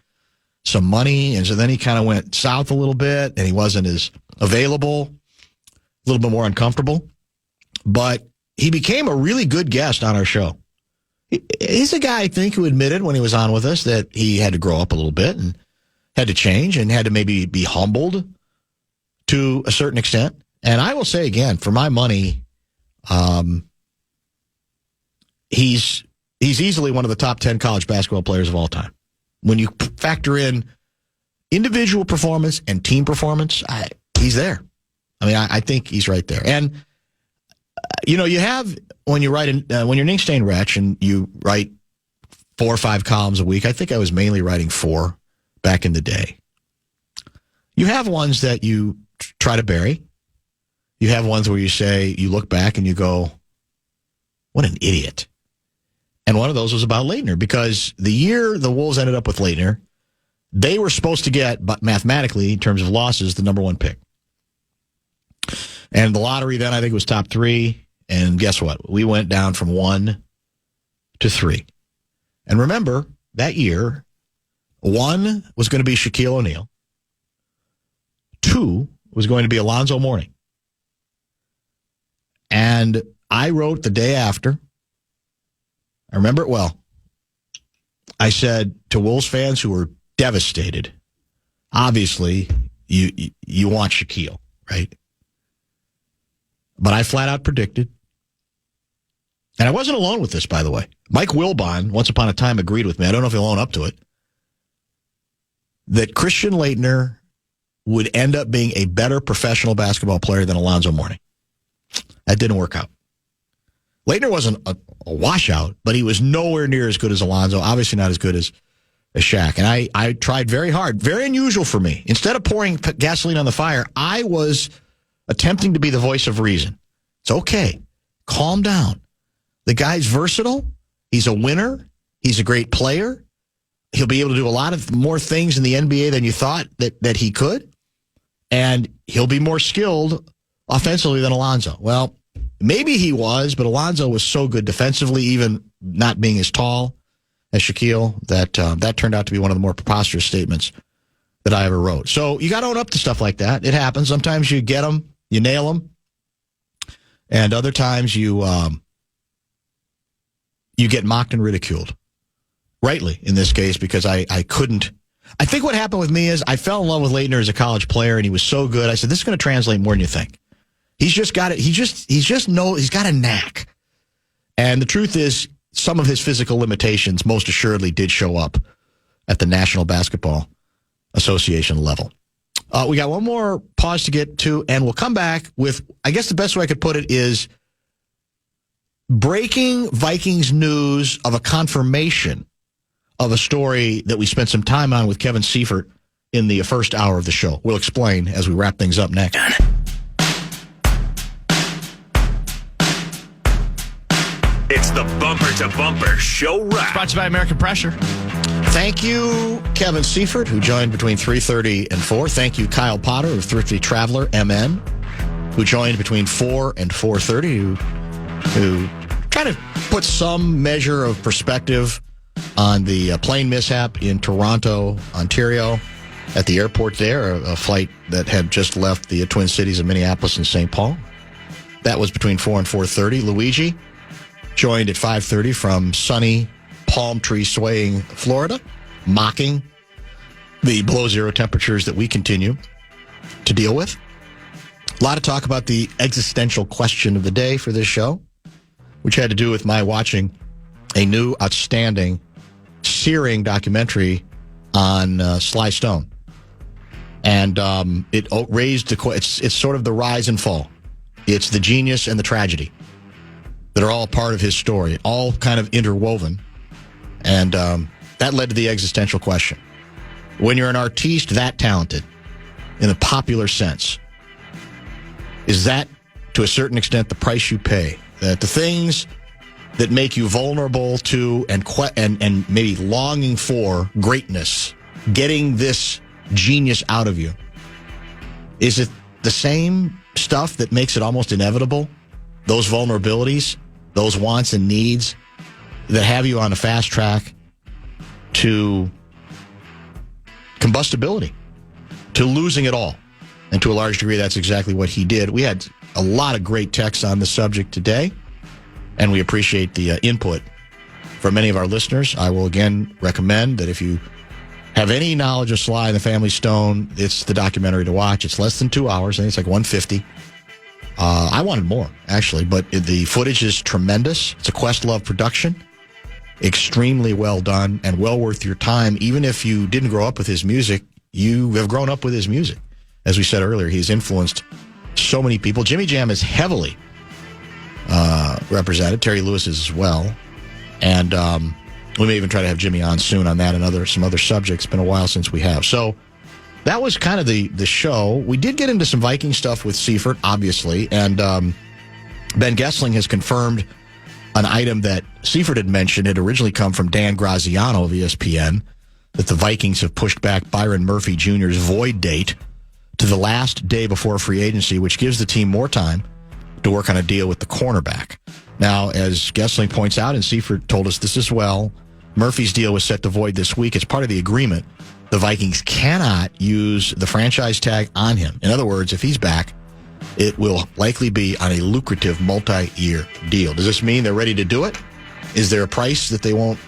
some money. And so then he kind of went south a little bit, and he wasn't as available, a little bit more uncomfortable. But he became a really good guest on our show. He's a guy, I think, who admitted when he was on with us that he had to grow up a little bit and had to change and had to maybe be humbled to a certain extent. And I will say again, for my money, he's easily one of the top 10 college basketball players of all time. When you factor in individual performance and team performance, he's there. I think he's right there. And, you have, when you write, when you're an ink-stained wretch and you write 4 or 5 columns a week, I think I was mainly writing 4 back in the day. You have ones that you try to bury. You have ones where you look back and you go, what an idiot. And one of those was about Leitner, because the year the Wolves ended up with Leitner, they were supposed to get, but mathematically, in terms of losses, the number 1 pick. And the lottery then, I think, was top 3. And guess what? We went down from 1 to 3. And remember, that year, 1 was going to be Shaquille O'Neal. 2 was going to be Alonzo Mourning. And I wrote the day after, I remember it well, I said to Wolves fans who were devastated, obviously, you want Shaquille, right? But I flat out predicted, and I wasn't alone with this, by the way. Mike Wilbon, once upon a time, agreed with me. I don't know if he'll own up to it, that Christian Leitner would end up being a better professional basketball player than Alonzo Mourning. That didn't work out. Leitner wasn't a washout, but he was nowhere near as good as Alonzo, obviously not as good as Shaq. And I tried very hard, very unusual for me. Instead of pouring gasoline on the fire, I was attempting to be the voice of reason. It's okay. Calm down. The guy's versatile. He's a winner. He's a great player. He'll be able to do a lot of more things in the NBA than you thought that he could. And he'll be more skilled offensively than Alonzo. Well, maybe he was, but Alonzo was so good defensively, even not being as tall as Shaquille, that turned out to be one of the more preposterous statements that I ever wrote. So you got to own up to stuff like that. It happens. Sometimes you get them, you nail them, and other times you get mocked and ridiculed. Rightly, in this case, because I couldn't I think what happened with me is I fell in love with Leitner as a college player, and he was so good. I said, this is going to translate more than you think. He's just got it. He's got a knack. And the truth is, some of his physical limitations most assuredly did show up at the National Basketball Association level. We got one more pause to get to, and we'll come back with, I guess the best way I could put it is breaking Vikings news of a confirmation of a story that we spent some time on with Kevin Seifert in the first hour of the show. We'll explain as we wrap things up next. It's the Bumper to Bumper Show Wrap. Brought to you by American Pressure. Thank you, Kevin Seifert, who joined between 3:30 and 4. Thank you, Kyle Potter of Thrifty Traveler, MN, who joined between 4 and 4:30, who tried to put some measure of perspective on the plane mishap in Toronto, Ontario, at the airport there, a flight that had just left the Twin Cities of Minneapolis and St. Paul. That was between 4 and 4:30. Luigi joined at 5:30 from sunny, palm tree swaying Florida, mocking the below zero temperatures that we continue to deal with. A lot of talk about the existential question of the day for this show, which had to do with my watching a new, outstanding, searing documentary on Sly Stone. And it raised it's sort of the rise and fall. It's the genius and the tragedy that are all part of his story, all kind of interwoven. And that led to the existential question. When you're an artiste that talented, in a popular sense, is that, to a certain extent, the price you pay? That the things that make you vulnerable to and maybe longing for greatness, getting this genius out of you, is it the same stuff that makes it almost inevitable? Those vulnerabilities, those wants and needs that have you on a fast track to combustibility, to losing it all. And to a large degree, that's exactly what he did. We had a lot of great texts on the subject today, and we appreciate the input from many of our listeners. I will again recommend that if you have any knowledge of Sly and the Family Stone, it's the documentary to watch. It's less than 2 hours. I think it's like 150. I wanted more, actually, but the footage is tremendous. It's a Questlove production. Extremely well done and well worth your time. Even if you didn't grow up with his music, you have grown up with his music. As we said earlier, he's influenced so many people. Jimmy Jam is heavily represented. Terry Lewis is as well. And we may even try to have Jimmy on soon on that and some other subjects. It's been a while since we have. So that was kind of the show. We did get into some Viking stuff with Seifert, obviously. And Ben Gessling has confirmed an item that Seifert had mentioned had originally come from Dan Graziano of ESPN, that the Vikings have pushed back Byron Murphy Jr.'s void date to the last day before free agency, which gives the team more time to work on a deal with the cornerback. Now, as Gessling points out, and Seifert told us this as well, Murphy's deal was set to void this week. It's part of the agreement. The Vikings cannot use the franchise tag on him. In other words, if he's back, it will likely be on a lucrative multi-year deal. Does this mean they're ready to do it? Is there a price that they won't,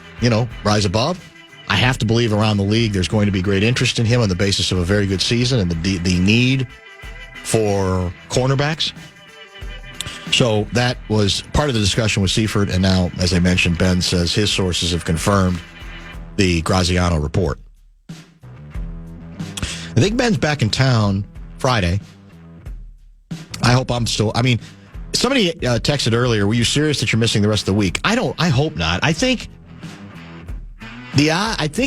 rise above? I have to believe around the league there's going to be great interest in him on the basis of a very good season and the need for cornerbacks. So that was part of the discussion with Seifert, and now, as I mentioned, Ben says his sources have confirmed the Graziano report. I think Ben's back in town Friday. I hope I'm still... somebody texted earlier, were you serious that you're missing the rest of the week? I hope not. I think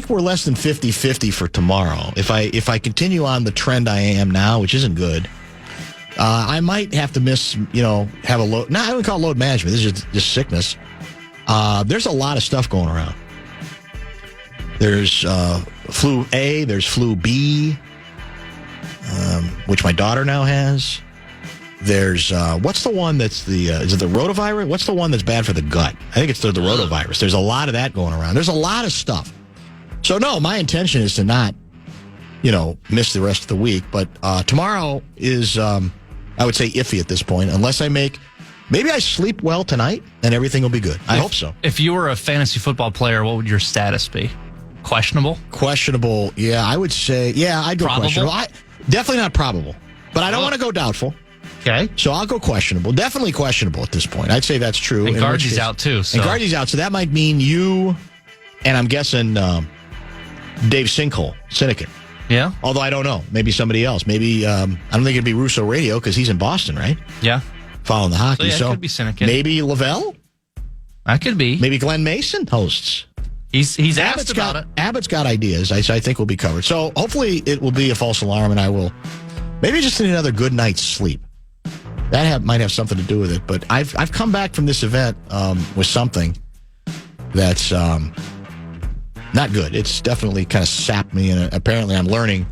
we're less than 50-50 for tomorrow. If I continue on the trend I am now, which isn't good, I might have to miss, have a load. No, I wouldn't call it load management. This is just sickness. There's a lot of stuff going around. There's flu A, there's flu B, which my daughter now has. There's, what's the one that's is it the rotavirus? What's the one that's bad for the gut? I think it's the rotavirus. There's a lot of that going around. There's a lot of stuff. So, no, my intention is to not, miss the rest of the week. But tomorrow is, I would say, iffy at this point, unless maybe I sleep well tonight and everything will be good. I hope so. If you were a fantasy football player, what would your status be? Questionable? Questionable. Yeah, I would say, I'd go Probable? questionable. Definitely not probable, but I don't want to go doubtful. Okay. So I'll go questionable. Definitely questionable at this point. I'd say that's true. And Guardsy's out too. So. And Guardsy's out, so that might mean you, and I'm guessing Dave Sinekin. Yeah. Although I don't know. Maybe somebody else. Maybe, I don't think it'd be Russo Radio because he's in Boston, right? Yeah. Following the hockey. So, it could be Sinekin. Maybe Lavelle? That could be. Maybe Glenn Mason hosts. He's asked about it. Abbott's got ideas I think will be covered. So hopefully it will be a false alarm and I will maybe just need another good night's sleep. That might have something to do with it. But I've come back from this event with something that's not good. It's definitely kind of sapped me, and apparently I'm learning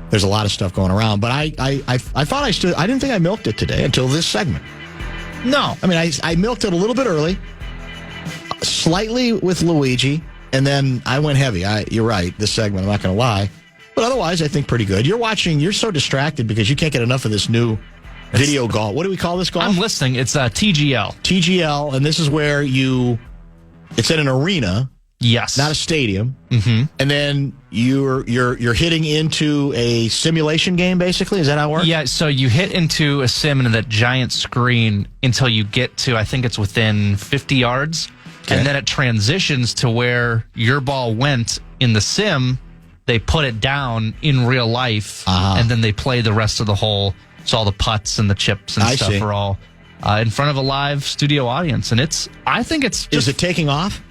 there's a lot of stuff going around. But I thought I didn't think I milked it today until this segment. No. I mean, I milked it a little bit early, slightly with Luigi, and then I went heavy. You're right, this segment, I'm not going to lie. But otherwise, I think pretty good. You're so distracted because you can't get enough of this new video golf. What do we call this golf? I'm listening. It's TGL. TGL, and this is where it's at an arena. Yes. Not a stadium. Mm-hmm. And then you're hitting into a simulation game, basically? Is that how it works? Yeah, so you hit into a sim into that giant screen until you get to, I think it's within 50 yards. Okay. And then it transitions to where your ball went in the sim. They put it down in real life, and then they play the rest of the hole. So all the putts and the chips and stuff are all in front of a live studio audience. And I think it's just... Is it taking off?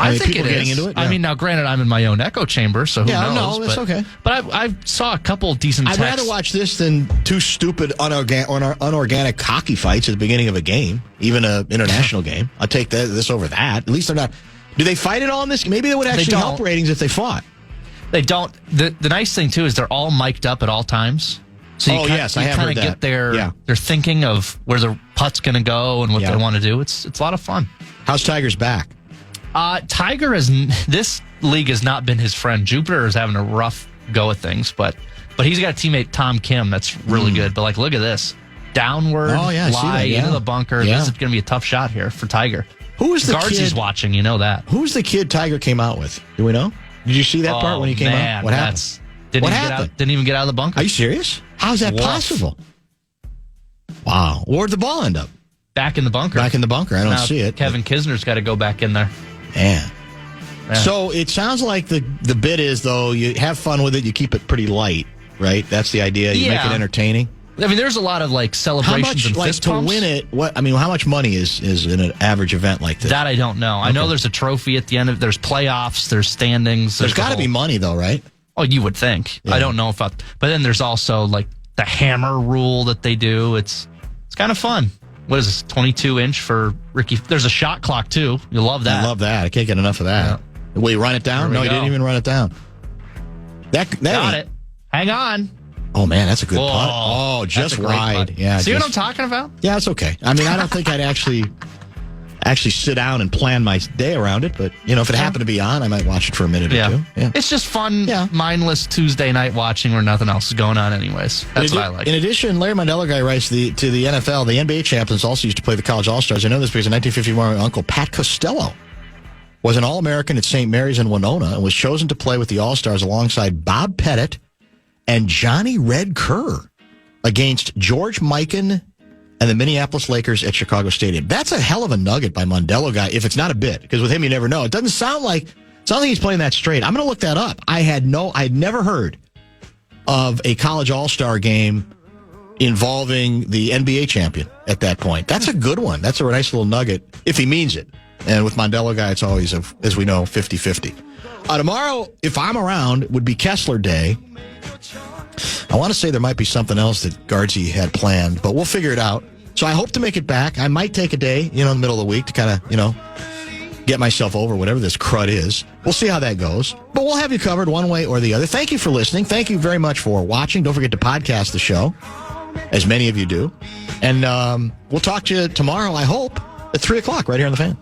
I think people it getting is. Into it? Yeah. I mean, now granted, I'm in my own echo chamber, so who knows? No, that's okay. But I saw a couple decent I'd texts. rather watch this than two stupid, unorganic hockey fights at the beginning of a game, even an international game. I'll take this over that. At least they're not... Do they fight at all in this? Maybe they would actually help ratings if they fought. They don't. The nice thing, too, is they're all mic'd up at all times. So you I have heard that. Get their thinking of where the putt's going to go and what they want to do. It's a lot of fun. How's Tiger's back? Tiger this league has not been his friend. Jupiter is having a rough go of things, but he's got a teammate, Tom Kim, that's really good. But look at this. Downward, lie into the bunker. Yeah. This is going to be a tough shot here for Tiger. Who was the Guardsy's watching, you know that. Who's the kid Tiger came out with? Do we know? Did you see that part when he came out? What happened? Didn't even get out of the bunker. Are you serious? How's that possible? Wow. Where'd the ball end up? Back in the bunker. Back in the bunker. I don't see it. Kevin Kisner's got to go back in there. Man. Yeah. So it sounds like the bit is, though, you have fun with it, you keep it pretty light, right? That's the idea. You make it entertaining. I mean, there's a lot of celebrations and fist pumps. To win it, how much money is in an average event like this? That I don't know. Okay. I know there's a trophy at the end of there's playoffs, there's standings. There's got to be money though, right? Oh, you would think. Yeah. I don't know but then there's also the hammer rule that they do. It's kind of fun. What is this? 22-inch for Ricky? There's a shot clock too. You love that. I love that. I can't get enough of that. Yeah. Will you run it down? No, he didn't even run it down. Got it. Hang on. Oh, man, that's a good putt. Oh, just wide. Yeah. See what I'm talking about? Yeah, it's okay. I mean, I don't think I'd actually sit down and plan my day around it, but, if it happened to be on, I might watch it for a minute or two. Yeah. It's just fun, mindless Tuesday night watching where nothing else is going on anyways. That's what I like. In addition, Larry Mandela guy writes to the NFL, the NBA champions also used to play the college All-Stars. I know this because in 1951, my uncle Pat Costello was an All-American at St. Mary's in Winona and was chosen to play with the All-Stars alongside Bob Pettit and Johnny Red Kerr against George Mikan and the Minneapolis Lakers at Chicago Stadium. That's a hell of a nugget by Mondello guy, if it's not a bit, because with him you never know. It doesn't sound like he's playing that straight. I'm going to look that up. I'd never heard of a college all-star game involving the NBA champion at that point. That's a good one. That's a nice little nugget, if he means it. And with Mondello guy, it's always, as we know, 50-50. Tomorrow, if I'm around, would be Kessler Day. I want to say there might be something else that Guardsy had planned, but we'll figure it out. So I hope to make it back. I might take a day, in the middle of the week to kind of, get myself over whatever this crud is. We'll see how that goes. But we'll have you covered one way or the other. Thank you for listening. Thank you very much for watching. Don't forget to podcast the show, as many of you do. And we'll talk to you tomorrow, I hope, at 3 o'clock right here on The Fan.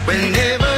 Whenever